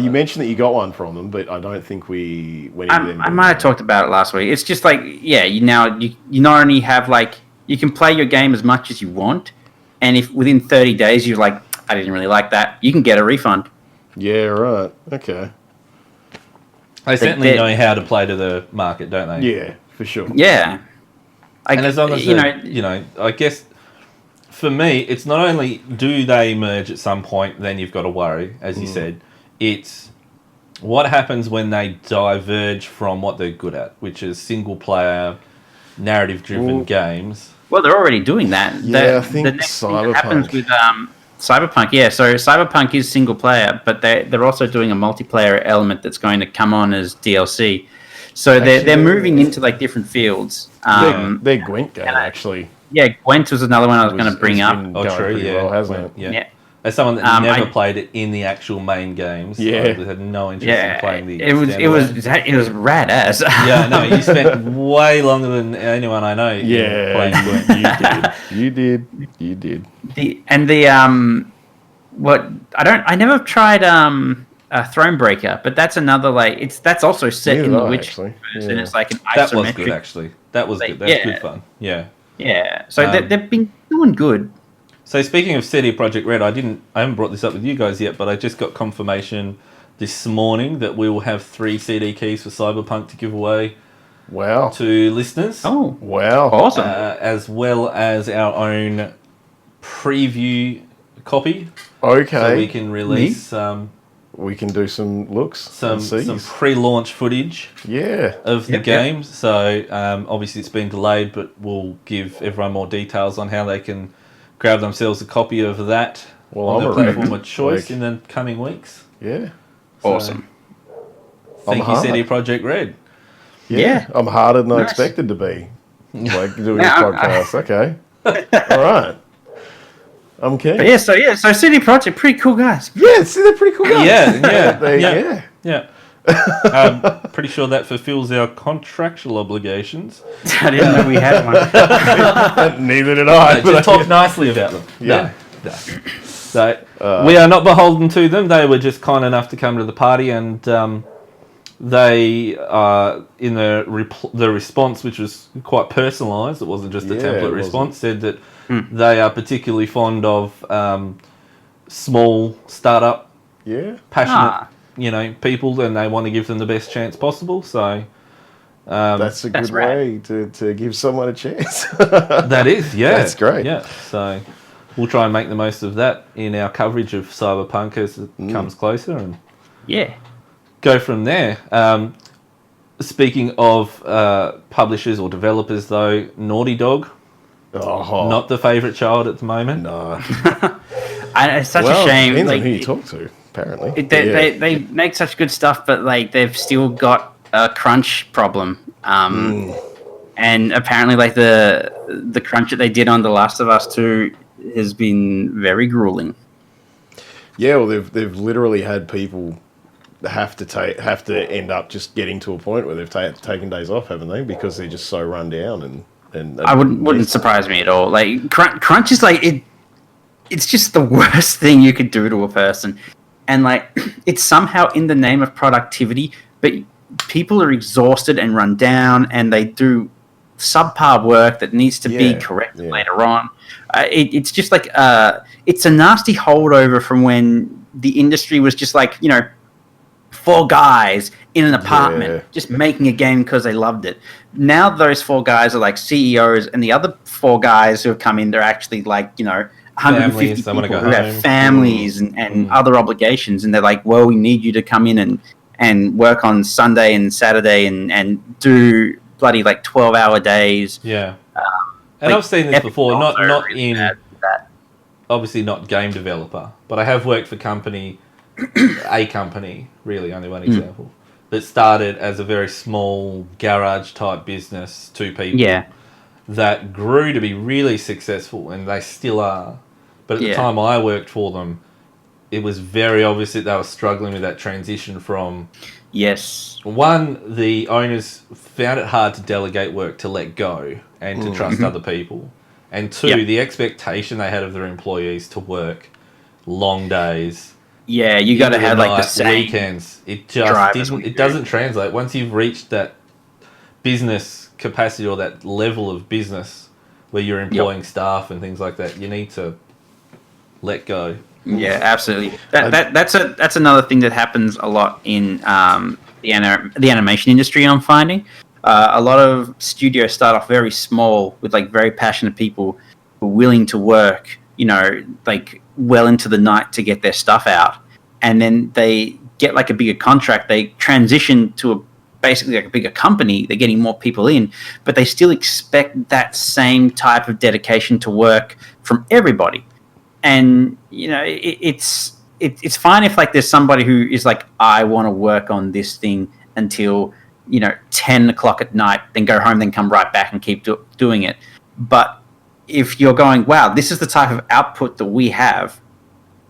You mentioned that you got one from them, but I don't think we went into them. I might have talked about it last week. It's just like, you not only have like, you can play your game as much as you want, and if within 30 days you're like, I didn't really like that, you can get a refund. Yeah, right. Okay. They certainly know how to play to the market, don't they? Yeah, for sure. Yeah. And as long as I guess for me, it's not only do they merge at some point, then you've got to worry, as you said. It's what happens when they diverge from what they're good at, which is single-player, narrative-driven games. Well, they're already doing that. Yeah, I think Cyberpunk happens with Cyberpunk. Yeah, so Cyberpunk is single-player, but they're also doing a multiplayer element that's going to come on as DLC. So they're moving into like different fields. Their Gwent game actually. Yeah, Gwent was another one I was going to bring up. True. Yeah, well, hasn't it? Yeah. As someone that never played it in the actual main games, I had no interest in playing the. It was rad ass. Yeah, no, you spent way longer than anyone I know. Yeah, playing you did. I never tried Thronebreaker, but that's another that's also set in the Witcher, and it's like an isometric. That was good actually. That was good. That's good fun. Yeah. Yeah. So they've been doing good. So speaking of CD Projekt Red, I haven't brought this up with you guys yet, but I just got confirmation this morning that we will have 3 CD keys for Cyberpunk to give away. Wow. To listeners. Oh. Wow. Awesome. As well as our own preview copy. Okay. So we can release we can do some looks. Some pre-launch footage of the game. So obviously it's been delayed, but we'll give everyone more details on how they can grab themselves a copy of that on their platform of choice in the coming weeks. Yeah. So, awesome. Thank you, CD Projekt Red. Yeah. I'm harder than I expected to be. Like doing this podcast. Okay. All right. I'm keen. But so CD Projekt, pretty cool guys. Yeah, see, they're pretty cool guys. Yeah. Yeah. Pretty sure that fulfills our contractual obligations. I didn't know we had one. Neither did I. Just talk nicely about them. Yeah. No. So we are not beholden to them. They were just kind enough to come to the party, and they in the response, which was quite personalised. It wasn't just a template response. Said that they are particularly fond of small startup, passionate, people, and they want to give them the best chance possible. So that's a good rad. way to give someone a chance. that is, That's great. Yeah, so we'll try and make the most of that in our coverage of Cyberpunk as it comes closer, and go from there. Speaking of publishers or developers, though, Naughty Dog, not the favourite child at the moment. No. It's such a shame. Depends Like, on who you talk to, apparently. they make such good stuff, but like they've still got a crunch problem. And apparently, like the crunch that they did on The Last of Us 2 has been very grueling. Yeah, well, they've literally had people have to end up just getting to a point where they've taken days off, haven't they? Because they're just so run down and I wouldn't surprise me at all. Like crunch is like it. It's just the worst thing you could do to a person, and like it's somehow in the name of productivity, but people are exhausted and run down, and they do subpar work that needs to be corrected later on. It's just like it's a nasty holdover from when the industry was just like, 4 guys in an apartment just making a game because they loved it. Now those 4 guys are like CEOs, and the other 4 guys who have come in, they're actually like, 150 people who have families and other obligations, and they're like, well, we need you to come in and work on Sunday and Saturday and do bloody like 12-hour days. Yeah. And I've seen this before, not really in, obviously not game developer, but I have worked for a company, really only one example, that started as a very small garage type business, 2 people, that grew to be really successful, and they still are. But at the time I worked for them, it was very obvious that they were struggling with that transition from... Yes. One, the owners found it hard to delegate work, to let go, and to trust other people. And 2, the expectation they had of their employees to work long days. Yeah, you got to have like the same weekends. It just didn't. It doesn't translate. Once you've reached that business capacity or that level of business where you're employing staff and things like that, you need to let go. Yeah, absolutely. That's another thing that happens a lot in the animation industry. I'm finding a lot of studios start off very small with like very passionate people who are willing to work, like well into the night to get their stuff out, and then they get like a bigger contract. They transition to basically like a bigger company. They're getting more people in, but they still expect that same type of dedication to work from everybody. And it's fine if like there's somebody who is like, I want to work on this thing until 10 o'clock at night, then go home, then come right back and keep doing it. But if you're going, wow, this is the type of output that we have,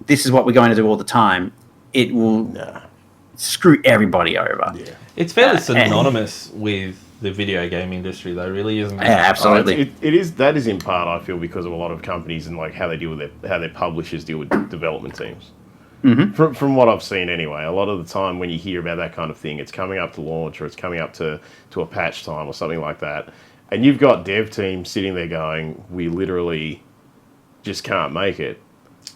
this is what we're going to do all the time, it will screw everybody over. Yeah. It's fairly synonymous with the video game industry, though, really, isn't it? Yeah, absolutely. It is. That is in part, I feel, because of a lot of companies and like how they deal with how their publishers deal with development teams. Mm-hmm. From what I've seen, anyway, a lot of the time when you hear about that kind of thing, it's coming up to launch or it's coming up to a patch time or something like that, and you've got dev teams sitting there going, "We literally just can't make it.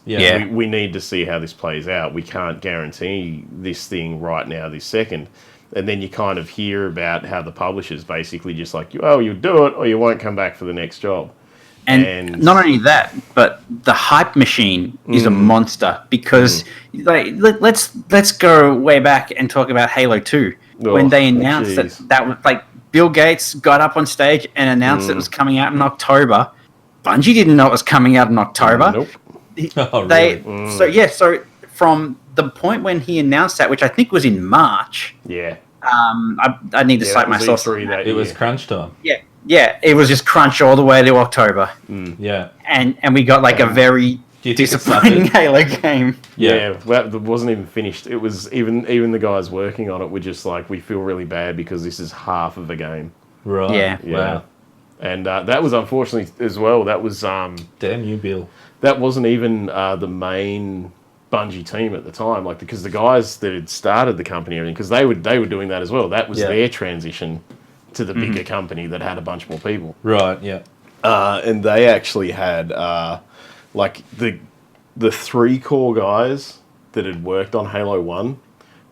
Yeah. We need to see how this plays out. We can't guarantee this thing right now, this second." And then you kind of hear about how the publisher's basically just like, oh, you do it or you won't come back for the next job. And not only that, but the hype machine is a monster because like let's go way back and talk about Halo 2 when they announced that was like Bill Gates got up on stage and announced it was coming out in October. Bungie didn't know it was coming out in October. Nope. Oh, really? So from the point when he announced that, which I think was in March. Yeah. I need to cite my source. It was crunch time. Yeah, it was just crunch all the way to October. Yeah. And we got like a very Do you think it's disappointing something? Halo game. Yeah, well, it wasn't even finished. It was even the guys working on it were just like, we feel really bad because this is half of a game. Right. Yeah. Wow. And that was unfortunately as well. That was Damn you, Bill. that wasn't even the main Bungie team at the time. Like because the guys that had started the company, and because they were doing that as well. That was Yeah. their transition to the bigger company that had a bunch more people. Right. Yeah. And they actually had like the 3 core guys that had worked on Halo 1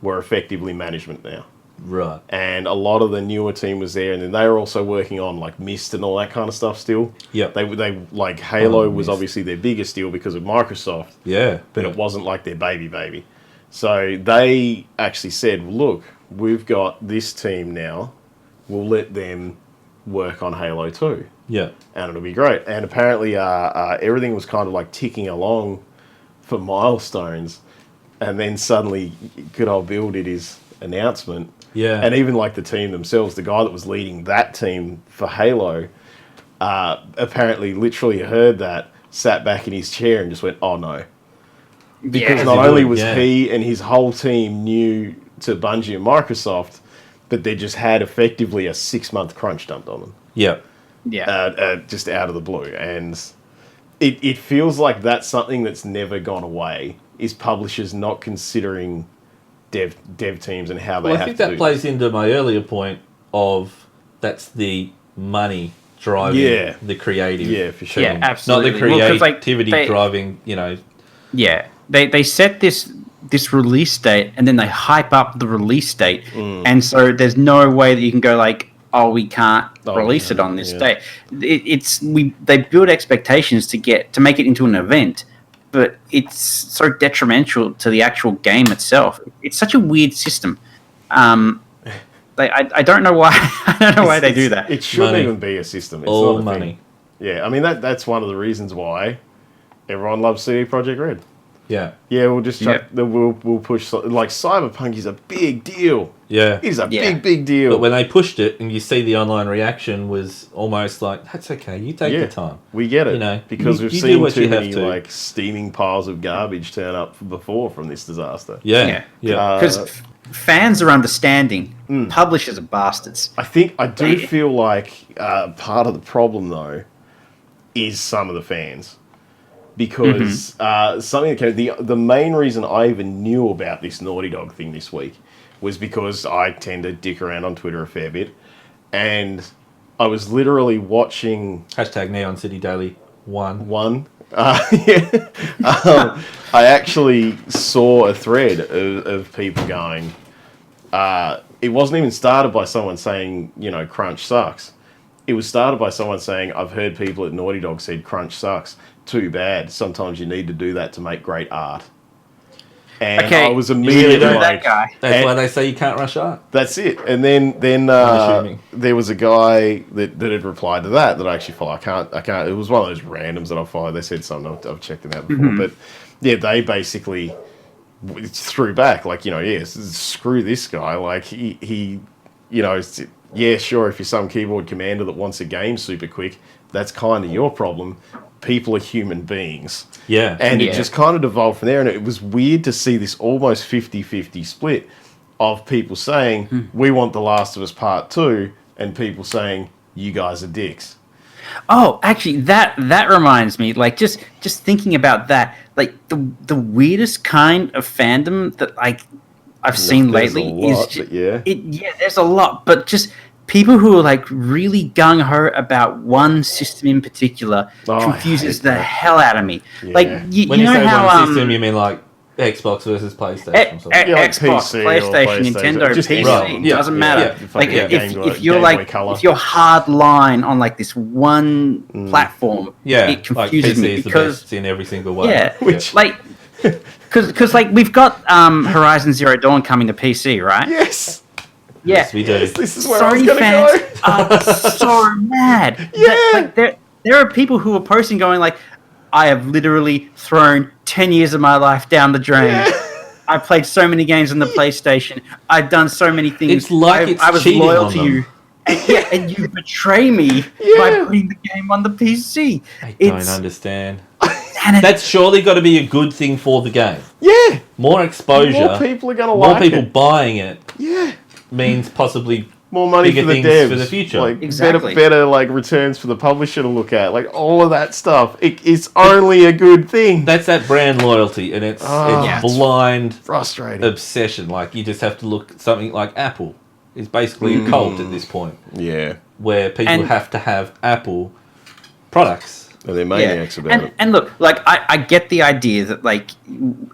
were effectively management now. Right. And a lot of the newer team was there, and then they were also working on like Myst and all that kind of stuff still. Yep. They like Halo Oh, was Myst. obviously their biggest deal because of Microsoft, Yeah. but it wasn't like their baby. So they actually said, well, look, we've got this team now, we'll let them work on Halo 2. Yeah. And it'll be great. And apparently everything was kind of like ticking along for milestones, and then suddenly good old Bill did his announcement. Yeah. And even like the team themselves, the guy that was leading that team for Halo, apparently literally heard that, sat back in his chair and just went, oh no. Because Yeah. not As he only would, was yeah. he and his whole team new to Bungie and Microsoft, but they just had effectively a 6-month crunch dumped on them. Yeah. Yeah. Just out of the blue. And it feels like that's something that's never gone away, is publishers not considering dev teams and how they Well, I have think to that do plays into my earlier point of that's the money driving Yeah. the creative. Yeah, for sure. Yeah, Not absolutely. the Well, 'cause, like, creativity they- driving, Yeah, they set this release date, and then they hype up the release date, and so there's no way that you can go like, oh, we can't release it on this yeah. date. They build expectations to make it into an event, but it's so detrimental to the actual game itself. It's such a weird system. I don't know why. I don't know why they do that. It shouldn't Money. even be a system. It's all not a money. thing. Yeah, I mean that's one of the reasons why everyone loves CD Projekt Red. Yeah. Yeah, we'll just Yeah. we'll push like Cyberpunk is a big deal. Yeah. It is a Yeah. big deal. But when they pushed it and you see the online reaction was almost like, that's okay, you take Yeah. the time. We get it, You know, because you- we've you do seen what too you have many to. like steaming piles of garbage turn up before from this disaster. Yeah. Yeah. Yeah. Because fans are understanding, publishers are bastards. I do feel like part of the problem though is some of the fans, because something that the main reason I even knew about this Naughty Dog thing this week was because I tend to dick around on Twitter a fair bit, and I was literally watching Hashtag Neon City Daily 1. one. Yeah. I actually saw a thread of people going, it wasn't even started by someone saying, crunch sucks. It was started by someone saying, I've heard people at Naughty Dog said crunch sucks. Too bad. Sometimes you need to do that to make great art. And Okay, I was you immediately know like, that guy. That's And- why they say you can't rush art. that's it. And then I'm assuming. there was a guy that had replied to that I actually follow. I can't. It was one of those randoms that I follow. They said something. I've checked them out before, but yeah, they basically threw back like, screw this guy. Like he yeah, sure. If you're some keyboard commander that wants a game super quick, that's kind of your problem. People are human beings. Yeah. And Yeah. it just kind of devolved from there. And it was weird to see this almost 50-50 split of people saying, we want The Last of Us Part 2, and people saying, you guys are dicks. Oh, actually, that reminds me. Like, just thinking about that, like the weirdest kind of fandom that I've seen there's lately a lot, is just, but yeah. yeah, there's a lot, but just people who are like really gung ho about one system in particular Oh, I confuses hate the that. hell out of me. Yeah. Like, you When you know say how one system, you mean like Xbox versus PlayStation or something. Yeah, like Xbox, PC or PlayStation, PlayStation, Nintendo, just PC, right, it yeah, doesn't yeah, matter. yeah, Like yeah, if Game you're Boy like Color. if you're hard line on like this one platform, Yeah. it Like confuses PC me is the because best in every single way. yeah, Which- like because like we've got Horizon Zero Dawn coming to PC, right? Yes. Yeah. Yes, we do. This is where I was Sony going to fans go. are so mad. Yeah. Like there are people who are posting going like, I have literally thrown 10 years of my life down the drain. Yeah. I've played so many games on the PlayStation. I've done so many things. It's like I, it's I was cheating loyal on to them. you. And you betray me Yeah. by putting the game on the PC. I don't It's understand. And That's surely got to be a good thing for the game. Yeah. More exposure, More people are going to more like people it. buying it Yeah. means possibly More money bigger for the things devs. for the future. Like, Exactly. better like returns for the publisher to look at. Like, all of that stuff. It's only a good thing. That's that brand loyalty, and it's Yeah. blind Frustrating. obsession. Like, you just have to look at something like Apple is basically a cult at this point, Yeah. where people And- have to have Apple products. And they're maniacs about it. And look, like I get the idea that like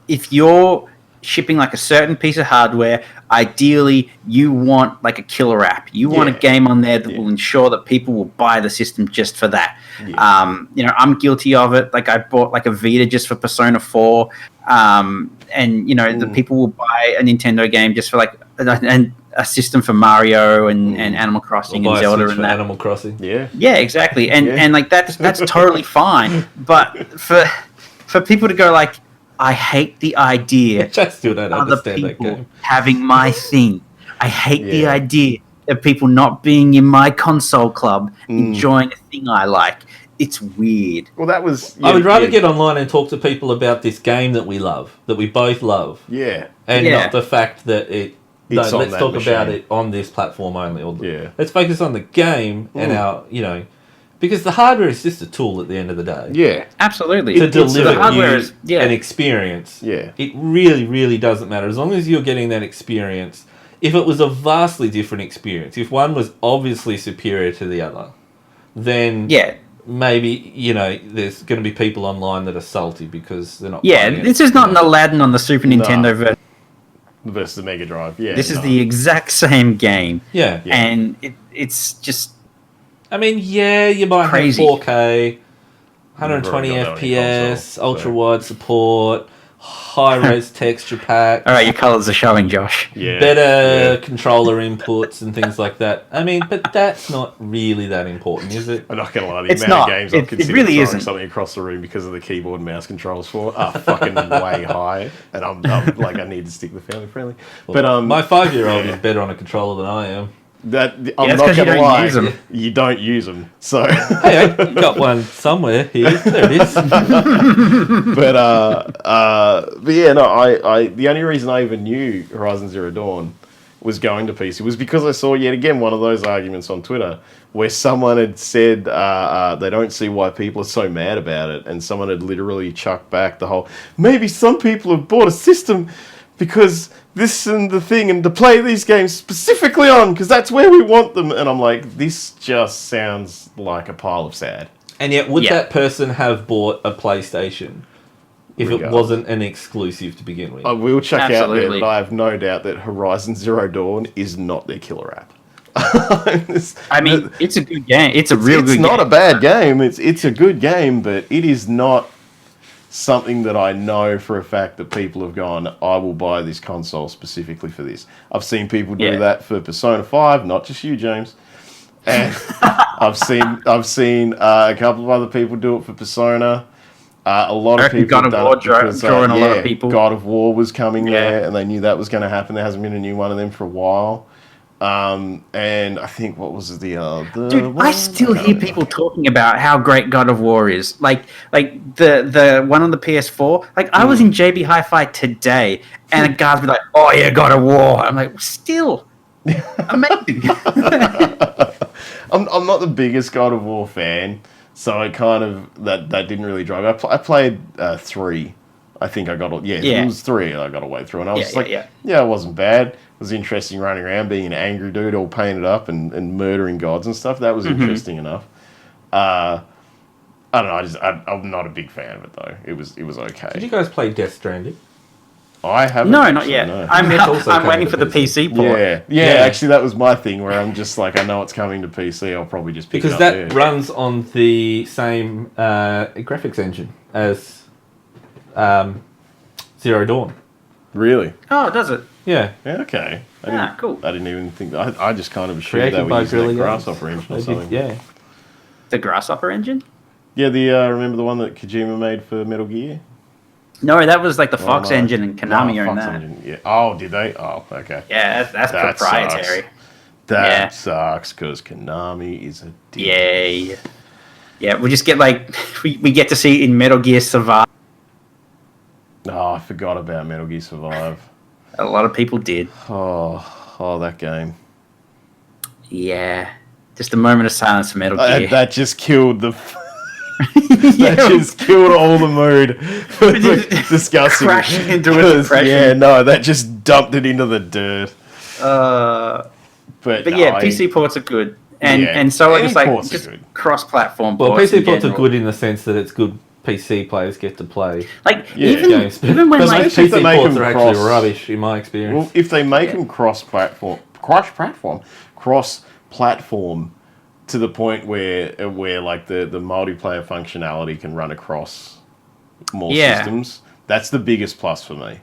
if you're shipping like a certain piece of hardware, ideally you want like a killer app. You want a Yeah. game on there that Yeah. will ensure that people will buy the system just for that. Yeah. I'm guilty of it. Like I bought like a Vita just for Persona 4. And the people will buy a Nintendo game just for like and a system for Mario and Animal Crossing Or and buy a Zelda Switch and for that. Animal Crossing. Yeah. Yeah, exactly. And Yeah. and like that's totally fine. But for people to go like, I hate the idea I still don't of other understand that people game. having my thing. I hate the Yeah. idea of people not being in my console club enjoying a thing I like. It's weird. Well, that was... I would rather yeah. get online and talk to people about this game that we love, that we both love, Yeah. and Yeah. not the fact that it. No, It's on let's that talk about machine. it on this platform only. Or Yeah. Let's focus on the game and our, because the hardware is just a tool at the end of the day. Yeah. Absolutely. To It's- deliver the hardware you is yeah. an experience. Yeah. It really, really doesn't matter. As long as you're getting that experience. If it was a vastly different experience, if one was obviously superior to the other, then yeah. maybe, there's going to be people online that are salty because they're not Yeah, playing it. this is not an Aladdin on the Super Nintendo version. Versus the Mega Drive. Yeah. This is the exact same game. Yeah. Yeah. And it's just I mean, yeah, you might Crazy. have 4K, 120 Never got that on your FPS, console, ultra so. wide support, high res texture pack, all right. Your colors are showing, Josh. Yeah. better Yeah. controller inputs and things like that. I mean, but that's not really that important, is it? I'm not going to lie, the It's amount not. of games It- I've it considered really throwing isn't. something across the room because of the keyboard and mouse controls for are fucking way high. And I'm like, I need to stick with family friendly. But My 5-year-old yeah. is better on a controller than I am. I'm that's not 'cause you going to don't lie, use 'em. you don't use them. So, Hey, I got one somewhere here. There it is. but yeah, no, I the only reason I even knew Horizon Zero Dawn was going to PC was because I saw yet again one of those arguments on Twitter where someone had said they don't see why people are so mad about it, and someone had literally chucked back the whole maybe some people have bought a system because this and the thing and to play these games specifically on because that's where we want them, and I'm like, this just sounds like a pile of sad. And yet, would Yeah. that person have bought a PlayStation if it Regardless. wasn't an exclusive to begin with? I will check out there, Absolutely. but I have no doubt that Horizon Zero Dawn is not their killer app. I mean, it's a good game. It's a real it's good not game. a bad game. It's a good game, but it is not something that I know for a fact that people have gone, I will buy this console specifically for this. I've seen people do Yeah. that for Persona 5, not just you, James. And I've seen a couple of other people do it for Persona. A lot I of reckon people God have of done War it because, drawing a lot of people. God of War was coming Yeah. there, and they knew that was going to happen. There hasn't been a new one of them for a while. And I think, what was the other Dude, one? I still can't hear remember. people talking about how great God of War is. Like the one on the PS4. Like I was in JB Hi-Fi today, and a guy's be like, "Oh yeah, God of War." I'm like, still amazing. I'm not the biggest God of War fan, so I kind of that didn't really drive. I played 3. I think I got Yeah. it was 3 and I got a way through, and I was Yeah, just like, yeah. it wasn't bad. It was interesting running around being an angry dude all painted up and murdering gods and stuff. That was interesting enough. I don't know. I'm not a big fan of it though. It was okay. Did you guys play Death Stranding? I haven't. No, not actually, yet. no. I'm It's also I'm coming waiting to for the PC. PC port. Yeah. Yeah. Actually, that was my thing where I'm just like, I know it's coming to PC. I'll probably just pick Because it up that there. runs on the same graphics engine as Zero Dawn. Really? Oh, does it? Yeah. Yeah, okay. Cool. I didn't even think that. I just kind of assumed Created they were by using that Guerrilla Grasshopper engine or They did- something. yeah. The Grasshopper engine? Yeah, the remember the one that Kojima made for Metal Gear? No, that was like the Fox no. engine and Konami No, are in Fox that. engine. Yeah. Oh, did they? Oh, okay. Yeah, that's That proprietary. That Yeah. sucks because Konami is a dick. Yay. Yeah, we just get like we get to see it in Metal Gear Survive. Oh, I forgot about Metal Gear Survive. A lot of people did. Oh, that game. Yeah, just a moment of silence for Metal Gear. That just killed the. Yeah. That just killed all the mood for discussing. Crashing into a depression. Yeah, no, that just dumped it into the dirt. But no, yeah, PC ports are good, and so any it's like ports are just good. cross-platform. Well, ports PC in ports are general. good in the sense that it's good PC players get to play. Like Yeah. even Games. even when Because like especially if they PC make ports them are actually cross- rubbish in my experience. Well, if they make them cross-platform to the point where like the multiplayer functionality can run across more Yeah. systems, that's the biggest plus for me.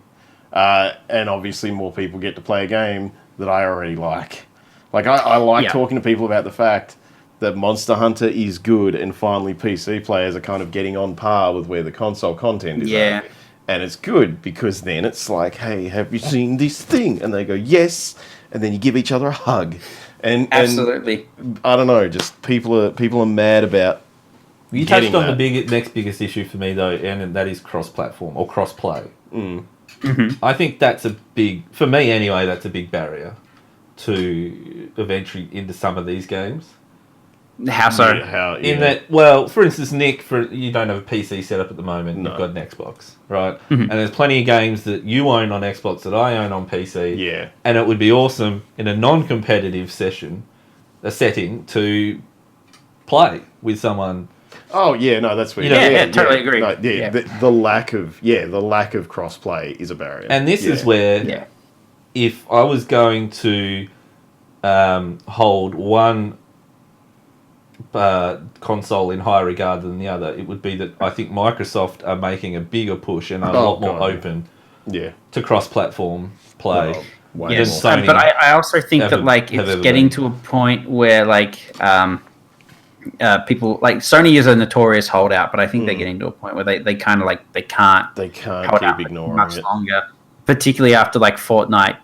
And obviously, more people get to play a game that I already like. Like I like Yeah. talking to people about the fact that Monster Hunter is good, and finally PC players are kind of getting on par with where the console content is. Yeah. At. And it's good because then it's like, hey, have you seen this thing? And they go, yes. And then you give each other a hug. And absolutely. I don't know, just people are mad about. You touched getting on that. the next biggest issue for me though, and that is cross-platform or cross-play. I think that's a big, for me anyway, that's a big barrier to of entry into some of these games. How so? In that, well, for instance, Nick, you don't have a PC set up at the moment. No. You've got an Xbox, right? And there's plenty of games that you own on Xbox that I own on PC. Yeah. And it would be awesome in a non-competitive setting to play with someone. Oh yeah, no, that's weird. Yeah, totally agree. No, Yeah. The lack of crossplay is a barrier. And this is Yeah. where, Yeah. if I was going to hold one console in higher regard than the other, it would be that I think Microsoft are making a bigger push and are a lot more God, yeah. open Yeah. to cross-platform play. Well, way Yes, more. Sony but I also think ever- that like have it's ever getting been. to a point where like people like Sony is a notorious holdout, but I think they're getting to a point where they kind of like they can't They can't hold keep out ignoring much it. longer, particularly after like Fortnite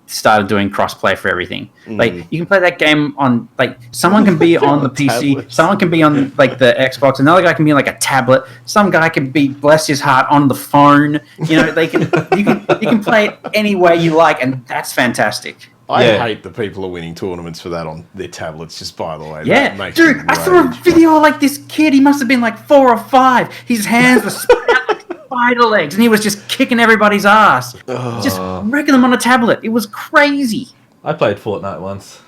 started doing crossplay for everything. Like you can play that game on like someone can be on the PC, Tablets. someone can be on like the Xbox, another guy can be on like a tablet, some guy can be, bless his heart, on the phone. You know, you can play it any way you like, and that's fantastic. I Yeah. hate that people are winning tournaments for that on their tablets. Just by the way, Yeah, that makes dude, me I saw a rage. video of like this kid. He must have been like 4 or 5. His hands were spread out like spider legs, and he was just kicking everybody's ass, just wrecking them on a tablet. It was crazy. I played Fortnite once,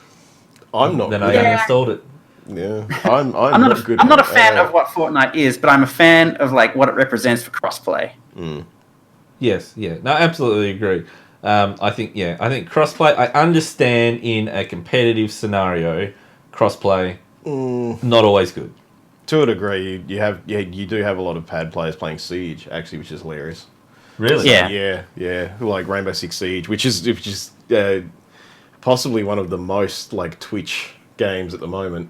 I'm not. then Good. I Yeah. uninstalled it. Yeah, I'm I'm not good. I'm not a at it fan at all. of what Fortnite is, but I'm a fan of like what it represents for crossplay. Yes, yeah, no, absolutely agree. I think crossplay. I understand in a competitive scenario, crossplay not always good. To a degree, you do have a lot of pad players playing Siege actually, which is hilarious. Really? Yeah. Yeah, like Rainbow Six Siege, which is possibly one of the most like Twitch games at the moment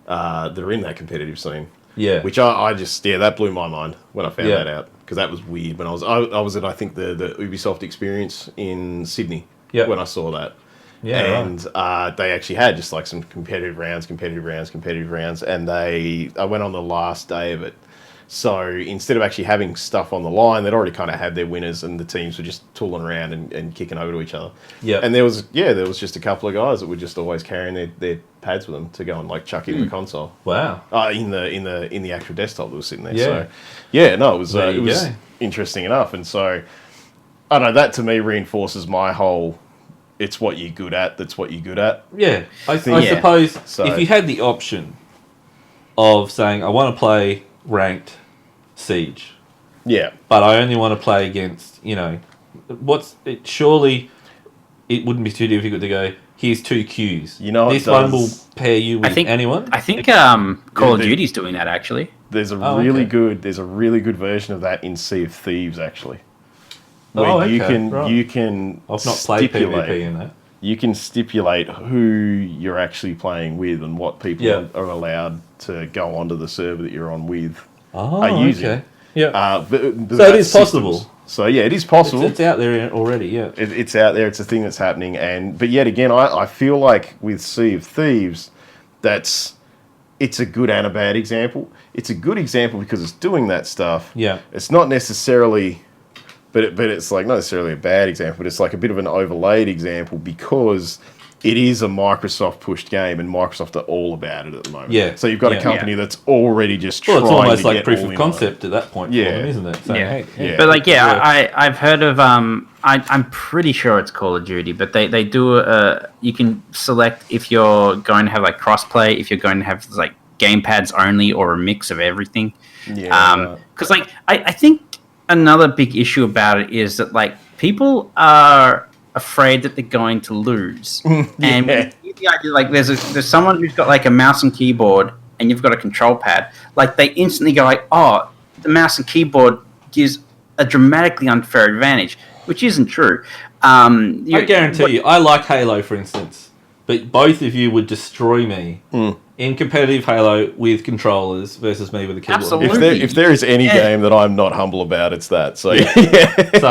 that are in that competitive scene. Yeah. Which I just that blew my mind when I found Yeah. that out, because that was weird. When I was at I think the Ubisoft experience in Sydney Yeah. when I saw that. Yeah, And they actually had just like some competitive rounds, and I went on the last day of it. So instead of actually having stuff on the line, they'd already kind of had their winners, and the teams were just tooling around and kicking over to each other. Yeah. And there was just a couple of guys that were just always carrying their pads with them to go and like chuck in the console. Wow. In the actual desktop that was sitting there. Yeah. So yeah, no, it was There you it was go. interesting enough, and so I don't know, that to me reinforces my whole. It's what you're good at. That's what you're good at. Yeah, I Yeah. suppose So- if you had the option of saying, I want to play ranked Siege, Yeah. but I only want to play against, surely it wouldn't be too difficult to go, here's 2 queues. You know what this one will does- pair you with anyone? I think Call of Yeah, Duty's doing that actually. There's a Oh, really okay. good version of that in Sea of Thieves actually. Where Oh, you okay, can right. you can I've not played PvP in that. you can stipulate who you're actually playing with and what people Yeah. are allowed to go onto the server that you're on with. Oh, Are using. okay. Yeah. But So it that's is possible. systems. So yeah, it is possible. It's out there already, yeah. It's out there. It's a thing that's happening. But yet again, I feel like with Sea of Thieves, that's it's a good and a bad example. It's a good example because it's doing that stuff. Yeah. It's not necessarily, but it's like not necessarily a bad example, but it's like a bit of an overlaid example because it is a Microsoft pushed game, and Microsoft are all about it at the moment. Yeah. So you've got a Yeah. company that's already just Well, trying it's almost to like get proof all of in on it. concept at that point, Yeah. for them, isn't it? Saying, Yeah. hey, But like, yeah, yeah. I've heard of I'm pretty sure it's Call of Duty, but they do you can select if you're going to have like crossplay, if you're going to have like gamepads only, or a mix of everything. Yeah. Because like I think another big issue about it is that like people are afraid that they're going to lose, and when you hear the idea, like there's someone who's got like a mouse and keyboard, and you've got a control pad, like they instantly go like, oh, the mouse and keyboard gives a dramatically unfair advantage, which isn't true. I guarantee you, I like Halo, for instance, but both of you would destroy me in competitive Halo with controllers versus me with a keyboard. Absolutely. If there is any game that I'm not humble about, it's that. So yeah. So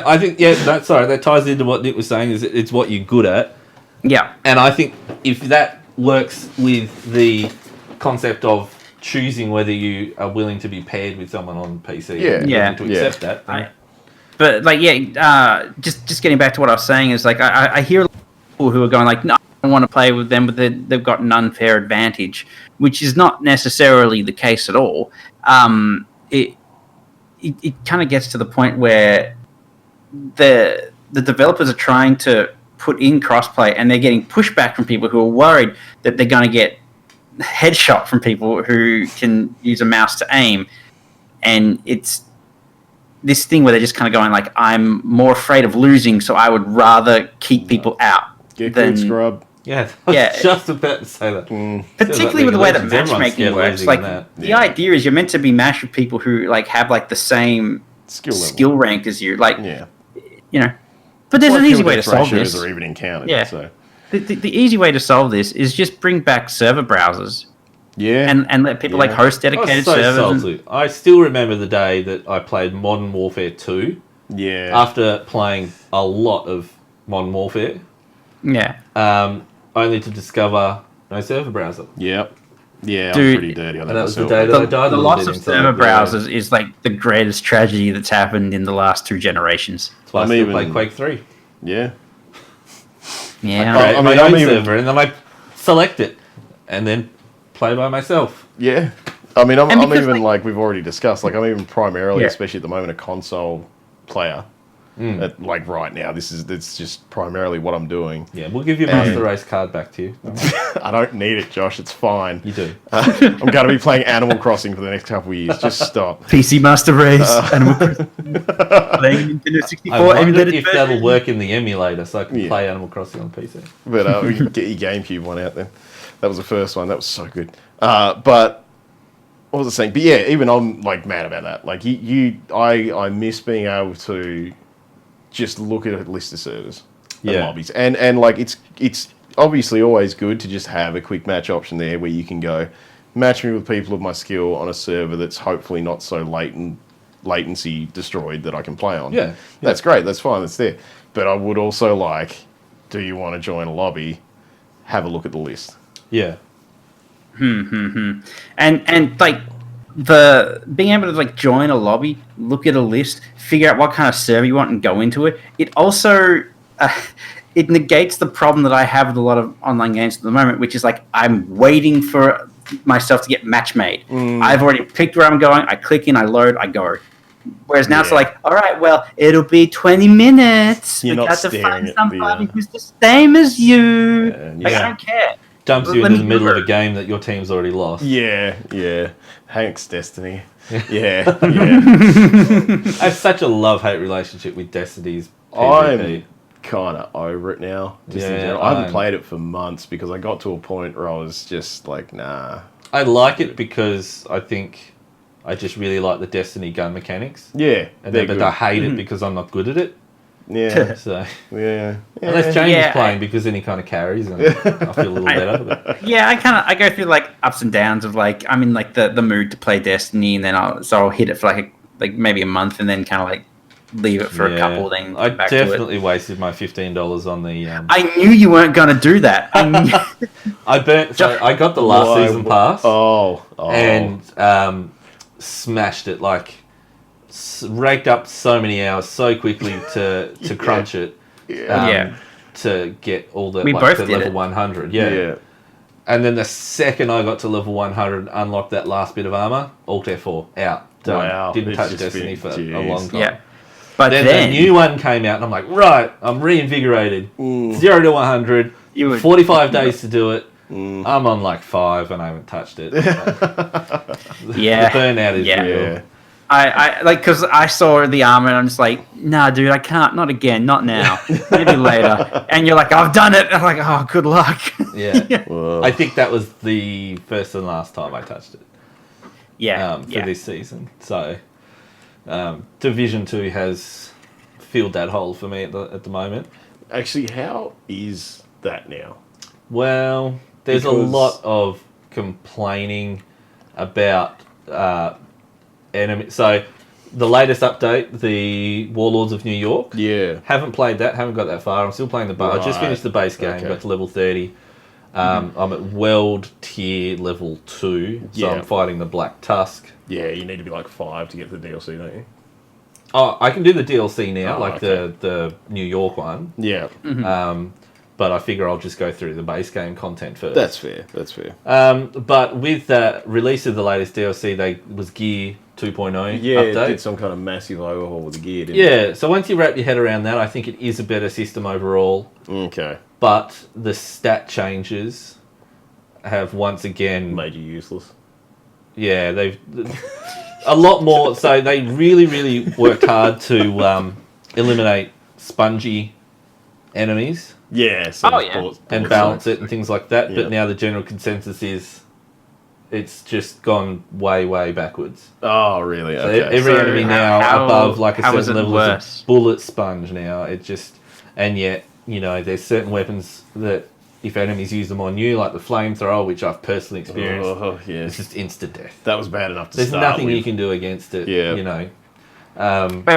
I think that ties into what Nick was saying. Is it's what you're good at, Yeah. and I think if that works with the concept of choosing whether you are willing to be paired with someone on PC, Yeah. and Yeah. to accept that. Then, But like, just getting back to what I was saying is like, I hear people who are going like, no, I don't want to play with them, but they've got an unfair advantage, which is not necessarily the case at all. It kind of gets to the point where the developers are trying to put in crossplay, and they're getting pushback from people who are worried that they're going to get headshot from people who can use a mouse to aim, and it's this thing where they're just kind of going like, I'm more afraid of losing, so I would rather keep people out. Get than, good, scrub. yeah, I was Yeah. just about to say that. particularly with the way that League of Legends, everyone's matchmaking scared works. losing Like in that. the idea is you're meant to be matched with people who like have like the same Skill level. skill rank as you. Like Yeah. you know, but there's an easy way to solve ratios this. are even encountered. Yeah. So The easy way to solve this is just bring back server browsers yeah. and let people like Yeah. host I was dedicated so servers. and- salty. I still remember the day that I played Modern Warfare 2 yeah. after playing a lot of Modern Warfare, yeah. only to discover no server browser. Yep. Yeah, Dude, I'm pretty dirty on that. And that was the myself. day that I died. The a little loss bit of inside. server Yeah. browsers is like the greatest tragedy that's happened in the last 2 generations. That's why I I'm still even- play Quake 3. Yeah. Yeah. Create I my mean, own I'm even- server, and then I select it, and then play by myself. Yeah. I mean, And I'm because, even like we've already discussed. Like I'm even primarily, Yeah. especially at the moment, a console player. Like right now, it's just primarily what I'm doing. Yeah, we'll give your Master Race card back to you. I don't need it, Josh. It's fine. You do. I'm going to be playing Animal Crossing for the next couple of years. Just stop. PC Master Race, Animal Crossing, playing Nintendo I 64 wonder emulated if version. that'll work in the emulator, so I can Yeah. play Animal Crossing on PC. But we can get your GameCube one out then. That was the first one. That was so good. But what was I saying? But yeah, even I'm like mad about that. Like I miss being able to just look at a list of servers and Yeah. lobbies, and like it's obviously always good to just have a quick match option there where you can go match me with people of my skill on a server that's hopefully not so latency destroyed that I can play on. Yeah. That's great. That's fine. That's there. But I would also like, do you want to join a lobby? Have a look at the list. Yeah. And like the being able to like join a lobby, look at a list, figure out what kind of server you want, and go into it. It also it negates the problem that I have with a lot of online games at the moment, which is like I'm waiting for myself to get match made. I've already picked where I'm going. I click in, I load, I go. Whereas now it's Yeah. like, all right, well, it'll be 20 minutes. You're we not got to staring find at somebody the, who's the same as you. Like, yeah. I don't care. Dumps you Let into the me middle of Uber. a game that your team's already lost. Yeah. Hank's Destiny. Yeah. Yeah. I have such a love-hate relationship with Destiny's PvP. I'm kind of over it now. Just in Yeah, general. I haven't I'm- played it for months because I got to a point where I was just like, nah. I like it because I think I just really like the Destiny gun mechanics. Yeah. And they're then, but good. I hate it because I'm not good at it. Yeah. So Yeah. unless James Yeah, is playing because then he kind of carries and I feel a little better. But Yeah, I go through like ups and downs of like I'm in like the mood to play Destiny, and then I'll hit it for like maybe a month, and then kind of like leave it for a couple, then I get back to it. definitely wasted my $15 on the. I knew you weren't going to do that. I knew- I burnt. So I got the last Why? season pass Oh. and smashed it. Like raked up so many hours so quickly to crunch it. Yeah. To get all the We like both to did level it. 100. yeah. Yeah. And then the second I got to level 100, unlocked that last bit of armor. Alt F4 out. Done. Wow, Didn't it's touch just Destiny been- for a jeez. long time. yeah. But Then then the new one came out, and I'm like, right, I'm reinvigorated. 0 to 100, You would- 45 days to do it. Mm. I'm on like 5, and I haven't touched it. Yeah. The burnout is Yeah. real. Yeah. I like, because I saw the armor and I'm just like, nah, dude, I can't. Not again. Not now. Maybe later. And you're like, I've done it. I'm like, oh, good luck. Yeah. Well, I think that was the first and last time I touched it yeah. for yeah. this season. So, Division 2 has filled that hole for me at the moment. actually, how is that now? Well, there's a Because- lot of complaining about enemy. So, the latest update, the Warlords of New York. Yeah. Haven't played that. Haven't got that far. I'm still playing the base. I just Right. finished the base game. Okay. Got to level 30. I'm at World Tier level 2, so Yeah. I'm fighting the Black Tusk. Yeah, you need to be like 5 to get the DLC, don't you? Oh, I can do the DLC now, Oh, like okay. the New York one. Yeah. But I figure I'll just go through the base game content first. That's fair. That's fair. But with the release of the latest DLC, they was Gear 2.0 Yeah, it update. did some kind of massive overhaul with the gear, didn't Yeah, so once you wrap your head around that, I think it is a better system overall. it? Okay. But the stat changes have once again, Made you useless. yeah, they've a lot more. So they really worked hard to eliminate spongy enemies Yeah. So Oh, it's yeah. and balance it and things like that. Yeah. But now the general consensus is it's just gone way backwards. Oh, really? So Okay. every So enemy now how- above like a how is certain it level worse? is a bullet sponge now. It just and yet there's certain weapons that if enemies use them on you, like the flamethrower, which I've personally experienced, Oh, yeah. it's just instant death. That was bad enough to There's start nothing with. you can do against it. Yeah.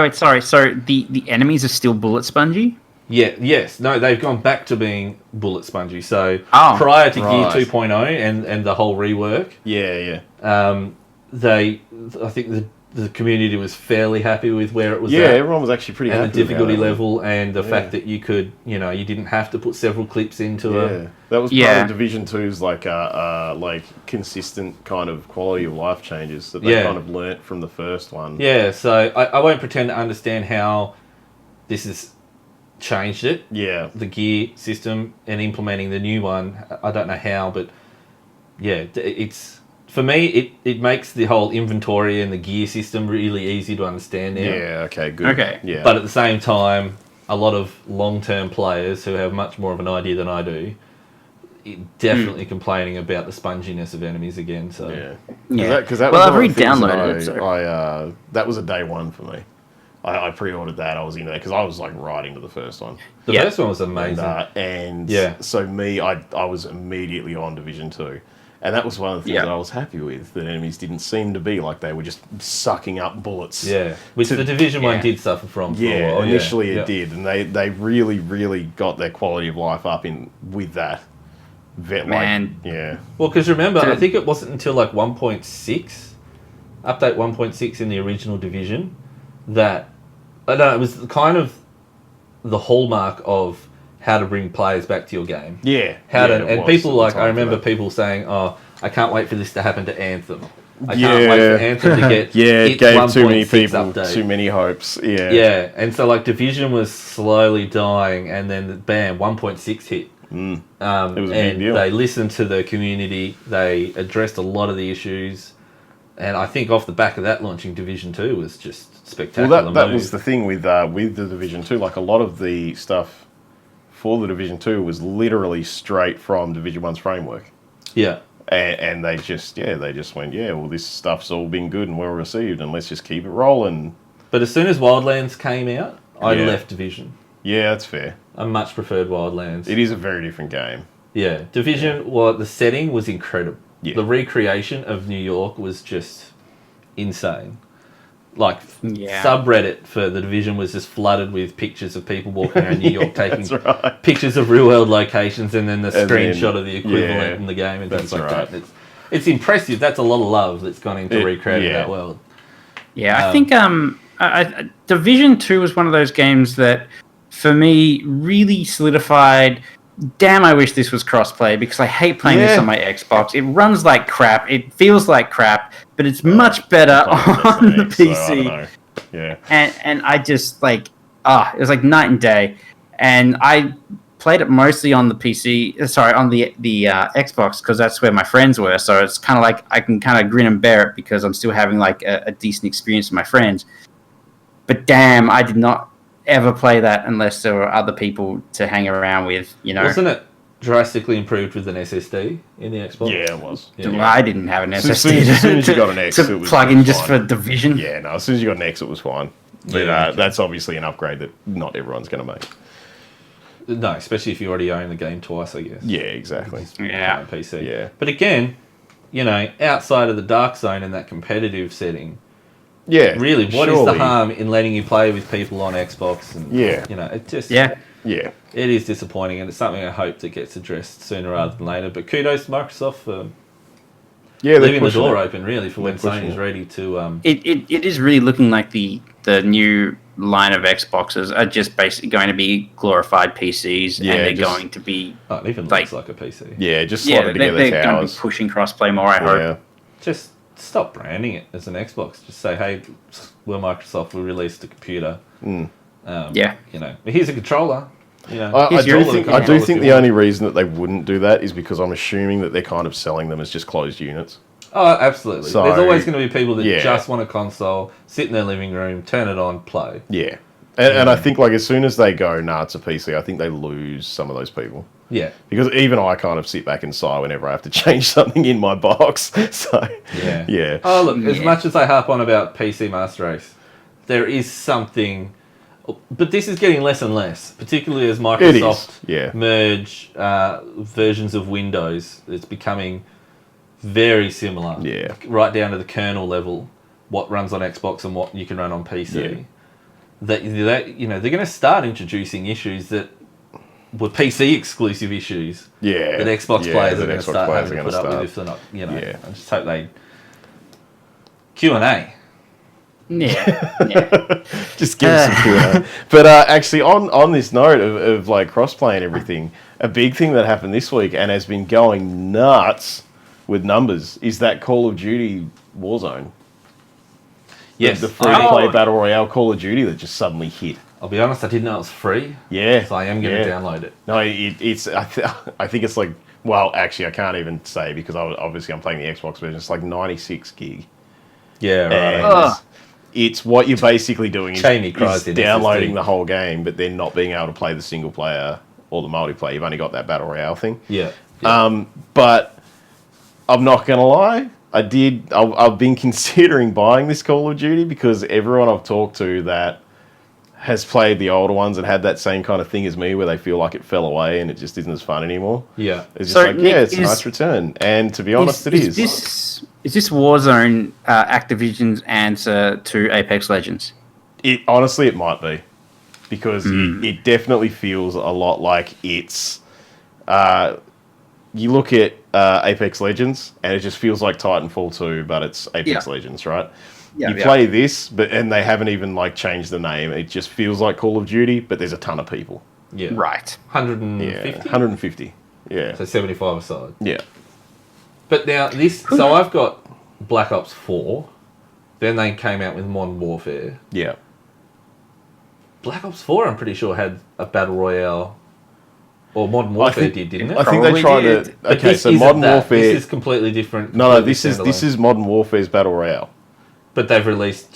Wait, sorry. So the enemies are still bullet spongy? Yes. No, they've gone back to being bullet spongy. So Oh, prior to right. Gear 2.0 and the whole rework, Yeah, yeah. I think the community was fairly happy with where it was Yeah, at. everyone was actually pretty And happy the difficulty with how that level and the Yeah. fact that you could, you didn't have to put several clips into went. it. Yeah, that was part Yeah. of Division 2's like consistent kind of quality of life changes that they Yeah. kind of learnt from the first one. Yeah, so I won't pretend to understand how this has changed it, Yeah. the gear system, and implementing the new one. I don't know how, but yeah, it's for me, it makes the whole inventory and the gear system really easy to understand now. Yeah. Okay. Good. Okay. Yeah. But at the same time, a lot of long-term players who have much more of an idea than I do, definitely complaining about the sponginess of enemies again. So yeah. Yeah. Because that Well, was I've one of the things that re-downloaded it, so- that was a day one for me. I pre-ordered that. I was in there because I was like right into the first one. the Yeah. first one was amazing. And Yeah. so I was immediately on Division 2. And that was one of the things Yeah. that I was happy with. That enemies didn't seem to be like they were just sucking up bullets. Yeah, which To- the Division yeah. One did suffer from. For a Yeah, while. initially Yeah. it did. And they really got their quality of life up in with that. Man. Yeah. Well, because remember, To- I think it wasn't until like 1.6, update 1.6 in the original Division, that I don't know, it was kind of the hallmark of how to bring players back to your game. Yeah. How yeah, to, it and was people at the like time I for remember that. people saying, "Oh, I can't wait for this to happen to Anthem. I can't wait for Anthem to get Yeah, it its gave too many 1.6 people update." too many hopes. Yeah. Yeah, and so like Division was slowly dying, and then bam, 1.6 hit. It was a big And deal. they listened to the community. They addressed a lot of the issues, and I think off the back of that, launching Division 2 was just spectacular. Well, that move. was the thing with the Division 2. Like a lot of the stuff for the Division 2 was literally straight from Division 1's framework. Yeah, And they just went, yeah, well, this stuff's all been good and well received, and let's just keep it rolling. but as soon as Wildlands came out, I Yeah. left Division. Yeah, that's fair. I much preferred Wildlands. It is a very different game. Yeah, Division. Well, the setting was incredible. Yeah. The recreation of New York was just insane. like Yeah. subreddit for The Division was just flooded with pictures of people walking around New York taking That's right. pictures of real world locations and then the And screenshot then- of the equivalent yeah, in the game and things that's like right. that. It's impressive. That's a lot of love that's gone into It- recreating yeah. that world. Yeah, I think Division 2 was one of those games that, for me, really solidified. Damn, I wish this was crossplay because I hate playing this Yeah. on my Xbox. It runs like crap. It feels like crap, but it's much better on the So, I don't PC. know. Yeah. And I just it was like night and day. And I played it mostly on the PC, on the Xbox, because that's where my friends were. So it's kind of like I can kind of grin and bear it because I'm still having like a decent experience with my friends. But damn, I did not ever play that unless there were other people to hang around with, you know. Wasn't it drastically improved with an SSD in the Xbox? Yeah, it was. Yeah. Well, I didn't have an As SSD soon as you got an X, to it was plug in just fine. for Division. Yeah, no, as soon as you got an X, it was fine. But Yeah, okay. that's obviously an upgrade that not everyone's going to make. No, especially if you already own the game twice, I guess. Yeah, exactly. Yeah. On PC. Yeah. But again, outside of the dark zone and that competitive setting, Yeah. really, what is surely. the harm in letting you play with people on Xbox? And, Yeah. it just, Yeah. Yeah. it is disappointing, and it's something I hope that gets addressed sooner rather than later. But kudos to Microsoft for Yeah, they're leaving the pushing door it. open, really, for when They're pushing Sony's it. ready to. It is really looking like the new line of Xboxes are just basically going to be glorified PCs, Yeah, and they're just- going to be Oh, it even like- looks like a PC. Yeah, just yeah, slotted they're together going to be towers. pushing crossplay more. I hope. Yeah. Just stop branding it as an Xbox. Just say, hey, we're Microsoft. We released a computer. Yeah. Here's a controller. I Here's do your think controller if you the want. only reason that they wouldn't do that is because I'm assuming that they're kind of selling them as just closed units. Oh, absolutely. So- There's always going to be people that Yeah. just want a console, sit in their living room, turn it on, play. Yeah. And I think as soon as they go, it's a PC, I think they lose some of those people. Yeah. Because even I kind of sit back and sigh whenever I have to change something in my box. So, Yeah. yeah. Oh, look, as Yeah. much as I harp on about PC Master Race, there is something. But this is getting less and less, particularly as Microsoft yeah. merge versions of Windows. It's becoming very similar. Yeah. Right down to the kernel level, what runs on Xbox and what you can run on PC. Yeah. That they're going to start introducing issues that were PC exclusive issues. Yeah. That Xbox Yeah, players that are going to Xbox start players having are to put gonna up with start. if they're not. Yeah. I just hope they Q&A. Yeah. Just give us some Q&A. But actually, on this note of crossplay and everything, a big thing that happened this week and has been going nuts with numbers is that Call of Duty Warzone. Yes, The free-to-play Oh. Battle Royale Call of Duty that just suddenly hit. I'll be honest, I didn't know it was free, Yeah. so I am going to yeah. download it. No, it's. I think it's well, actually, I can't even say because obviously I'm playing the Xbox version. It's 96 gig. Yeah, And right. Ugh. it's what you're basically doing Cheney is cries in downloading SSD. the whole game, but then not being able to play the single player or the multiplayer. You've only got that Battle Royale thing. Yeah. But I'm not going to lie. I've been considering buying this Call of Duty because everyone I've talked to that has played the older ones and had that same kind of thing as me where they feel like it fell away and it just isn't as fun anymore. Yeah. It's just So, Nick, it's a is- nice return. And to be honest, it is. Is this Warzone Activision's answer to Apex Legends? Honestly, it might be. Because it definitely feels a lot like it's... you look at Apex Legends, and it just feels like Titanfall 2, but it's Apex Yeah. Legends, right? Yeah, you yeah. play this, and they haven't even changed the name. It just feels like Call of Duty, but there's a ton of people. Yeah. Right. 150? Yeah, 150. Yeah, So 75 aside. yeah, But now so I've got Black Ops 4. Then they came out with Modern Warfare. yeah. Black Ops 4, I'm pretty sure, had a battle royale. Or Modern Warfare didn't it? I think they Probably tried did. to. But Okay, this so isn't Modern that. Warfare. This is completely different. No, completely this standalone. is Modern Warfare's Battle Royale. But they've released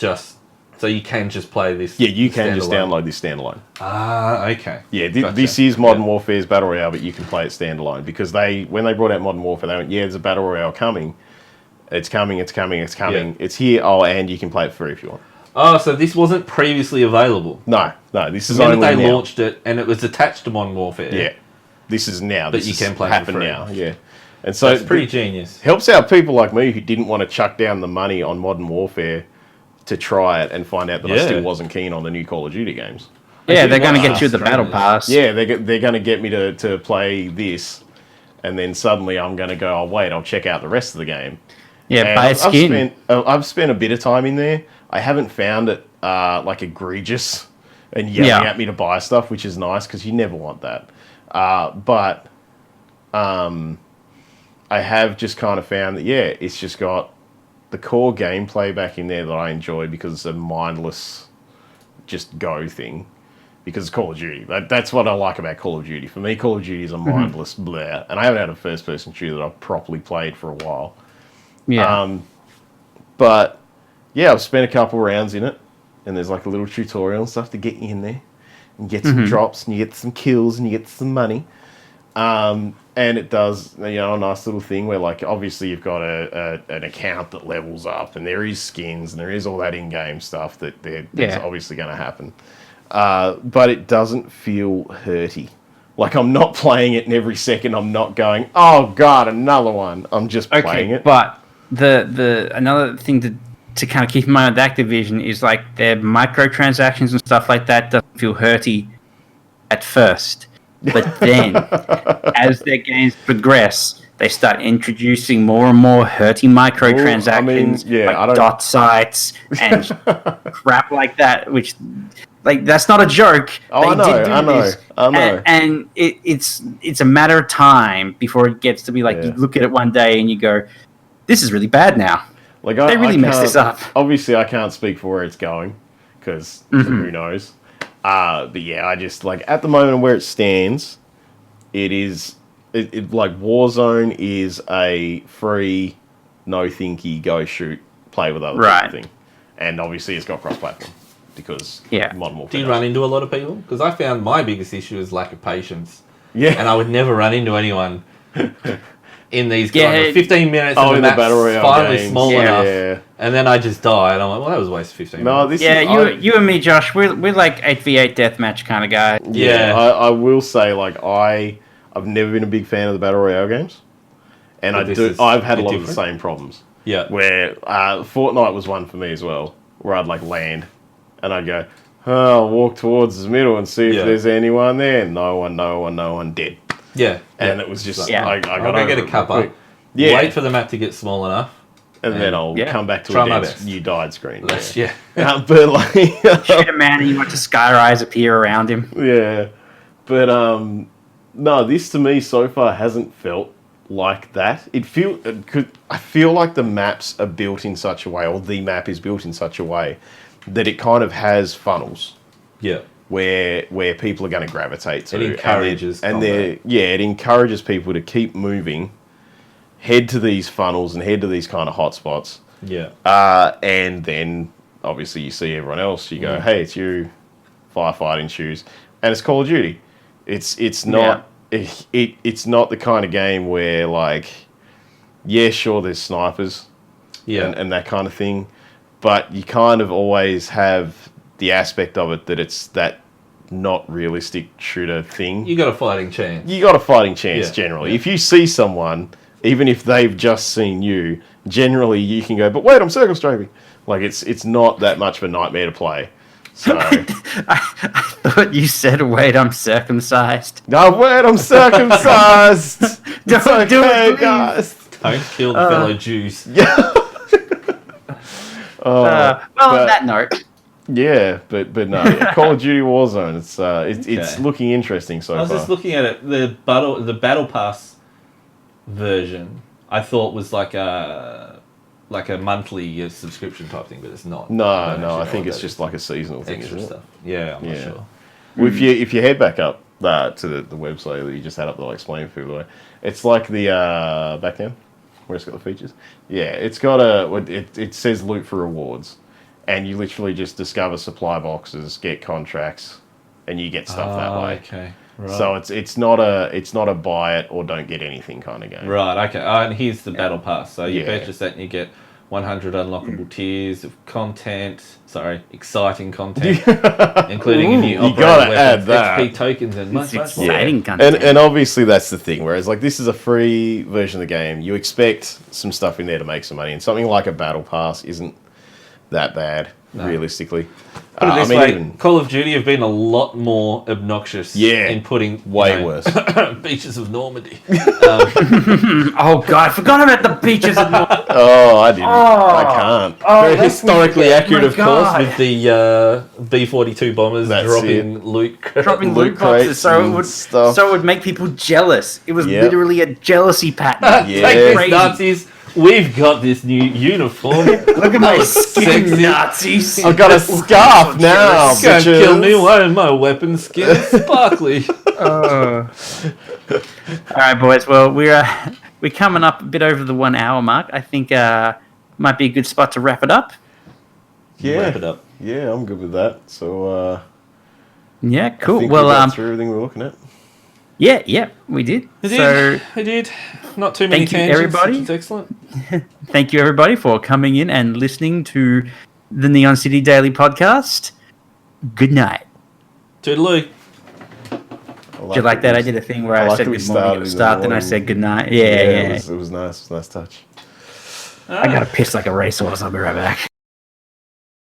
so you can just play this. Yeah, you can just standalone. download this standalone. Ah, okay. Yeah, Gotcha. this is Modern Warfare's Battle Royale, but you can play it standalone because when they brought out Modern Warfare, they went, "Yeah, there's a Battle Royale coming. It's coming. Yeah. It's here. Oh, and you can play it free if you want." Oh, so this wasn't previously available. No, this is When only they now. launched it, and it was attached to Modern Warfare. Yeah, this is now. But This you is can play for happen free. now. Yeah, and so That's pretty genius. helps out people like me who didn't want to chuck down the money on Modern Warfare to try it and find out that I Yeah. still wasn't keen on the new Call of Duty games. Yeah, Actually, they're going to wow. get you the battle pass. Yeah, they're going to get me to play this, and then suddenly I'm going to go, oh wait, I'll check out the rest of the game. Yeah, And buy a skin. I've spent a bit of time in there. I haven't found it like egregious and yelling Yeah. at me to buy stuff, which is nice because you never want that. But I have just kind of found that it's just got the core gameplay back in there that I enjoy because it's a mindless just go thing. Because it's Call of Duty. That's what I like about Call of Duty. For me, Call of Duty is a mindless blur. And I haven't had a first-person shooter that I've properly played for a while. Yeah. But, yeah, I've spent a couple rounds in it. And there's like a little tutorial and stuff to get you in there. And get some drops, and you get some kills, and you get some money. And it does, a nice little thing where, like, obviously you've got an account that levels up. And there is skins, and there is all that in-game stuff that's obviously going to happen. But it doesn't feel hurty. Like, I'm not playing it, and every second I'm not going, oh god, another one. I'm just playing it. But the another thing to kind of keep in mind with Activision is like their microtransactions and stuff like that doesn't feel hurty at first. But then, as their games progress, they start introducing more and more hurty microtransactions, like dot sites and crap like that, which... Like, that's not a joke. Oh, I know. And it's a matter of time before it gets to be like, you look at it one day and you go, this is really bad now. Like, they really messed this up. Obviously, I can't speak for where it's going, because who knows. But yeah, I just, like, at the moment where it stands, it is, like, Warzone is a free, no-thinky, go shoot, play with other people thing. And obviously it's got cross-platform. Because Modern Warfare. Do you run into a lot of people? Because I found my biggest issue is lack of patience. Yeah. And I would never run into anyone in these kind of 15 minutes in the the Battle Royale finally games. small enough. And then I just die. And I'm like, well, that was a waste of 15 minutes. You and me, Josh, we're like 8v8 deathmatch kind of guy. Yeah. I will say, like, I've never been a big fan of the Battle Royale games. And I've had a lot of the same problems. Yeah. Where Fortnite was one for me as well. Where I'd, like, land. And I'd go, I'll walk towards the middle and see if there's anyone there. No one, dead. Yeah. And it was just, I gotta get a cuppa. Yeah. Wait for the map to get small enough. And then I'll come back to you died screen. Yeah. But like... Shoot a man and you watch the Skyrise appear around him. Yeah. But, no, this to me so far hasn't felt like that. I feel like the maps are built in such a way, or the map is built in such a way, that it kind of has funnels. Yeah. Where people are going to gravitate to. It encourages it encourages people to keep moving, head to these funnels and head to these kind of hotspots. Yeah. And then obviously you see everyone else, you go, hey, it's you, firefighting shoes, and it's Call of Duty. It's not it's not the kind of game where, like, sure, there's snipers and that kind of thing. But you kind of always have the aspect of it that it's that not realistic shooter thing. You got a fighting chance. You got a fighting chance, generally. Yeah. If you see someone, even if they've just seen you, generally you can go, but wait, I'm circle strafing. Like, it's not that much of a nightmare to play. So I thought you said, wait, I'm circumcised. No, wait, I'm circumcised. Don't do it, guys. Don't kill the fellow Jews. Yeah. On that note, but no, Call of Duty Warzone. It's looking interesting so far. I was just looking at it. The battle pass version, I thought was like a monthly subscription type thing, but it's not. No, I think it's just like a seasonal thing, extra isn't stuff. Yeah, I'm not sure. Well, if you head back up to the website that you just had up, they'll explain for you. It's like the back down. Where it's got the features. Yeah, it's got it says loot for rewards. And you literally just discover supply boxes, get contracts, and you get stuff that way. Okay. Right. So it's not a buy it or don't get anything kind of game. Right, okay. And here's the battle pass. So you purchase that and you get 100 unlockable tiers of exciting content, including a new operating weapons, XP tokens, and much more. Exciting content. And obviously that's the thing. Whereas, like, this is a free version of the game. You expect some stuff in there to make some money, and something like a battle pass isn't that bad. realistically. Put it this I mean, way, even Call of Duty have been a lot more obnoxious in putting way worse. Beaches of Normandy. Oh god, I forgot about the beaches of North. Oh, I didn't. I can't. Very that's historically accurate, my of God. course, with the B-52 bombers That's dropping loot. Dropping Loot loot boxes, crates so it and would stuff. so it would make people jealous. It was Yep. literally a jealousy pattern. Yeah. Take this, Crazy. Nazis! We've got this new uniform. Look at my Sexy. skin, Nazis. I've got a scarf now. Can't bitches. kill me. Why is my weapon skin sparkly? All right, boys. Well, we're coming up a bit over the 1 hour mark. I think might be a good spot to wrap it up. Yeah, Wrap it up. yeah, I'm good with that. So, Yeah, I cool. think Well, we got through everything we're looking at. yeah, we did. So I did. Not too many Thank you, tangents. everybody. Which is excellent. thank you, everybody, for coming in and listening to the Neon City Daily Podcast. Good night. Toodaloo. Did you like that? I did a thing where I, like said that we good morning at started the in the start, then I morning. said good night. Yeah. It was nice. It was a nice touch. I got to piss like a racehorse. I'll be right back.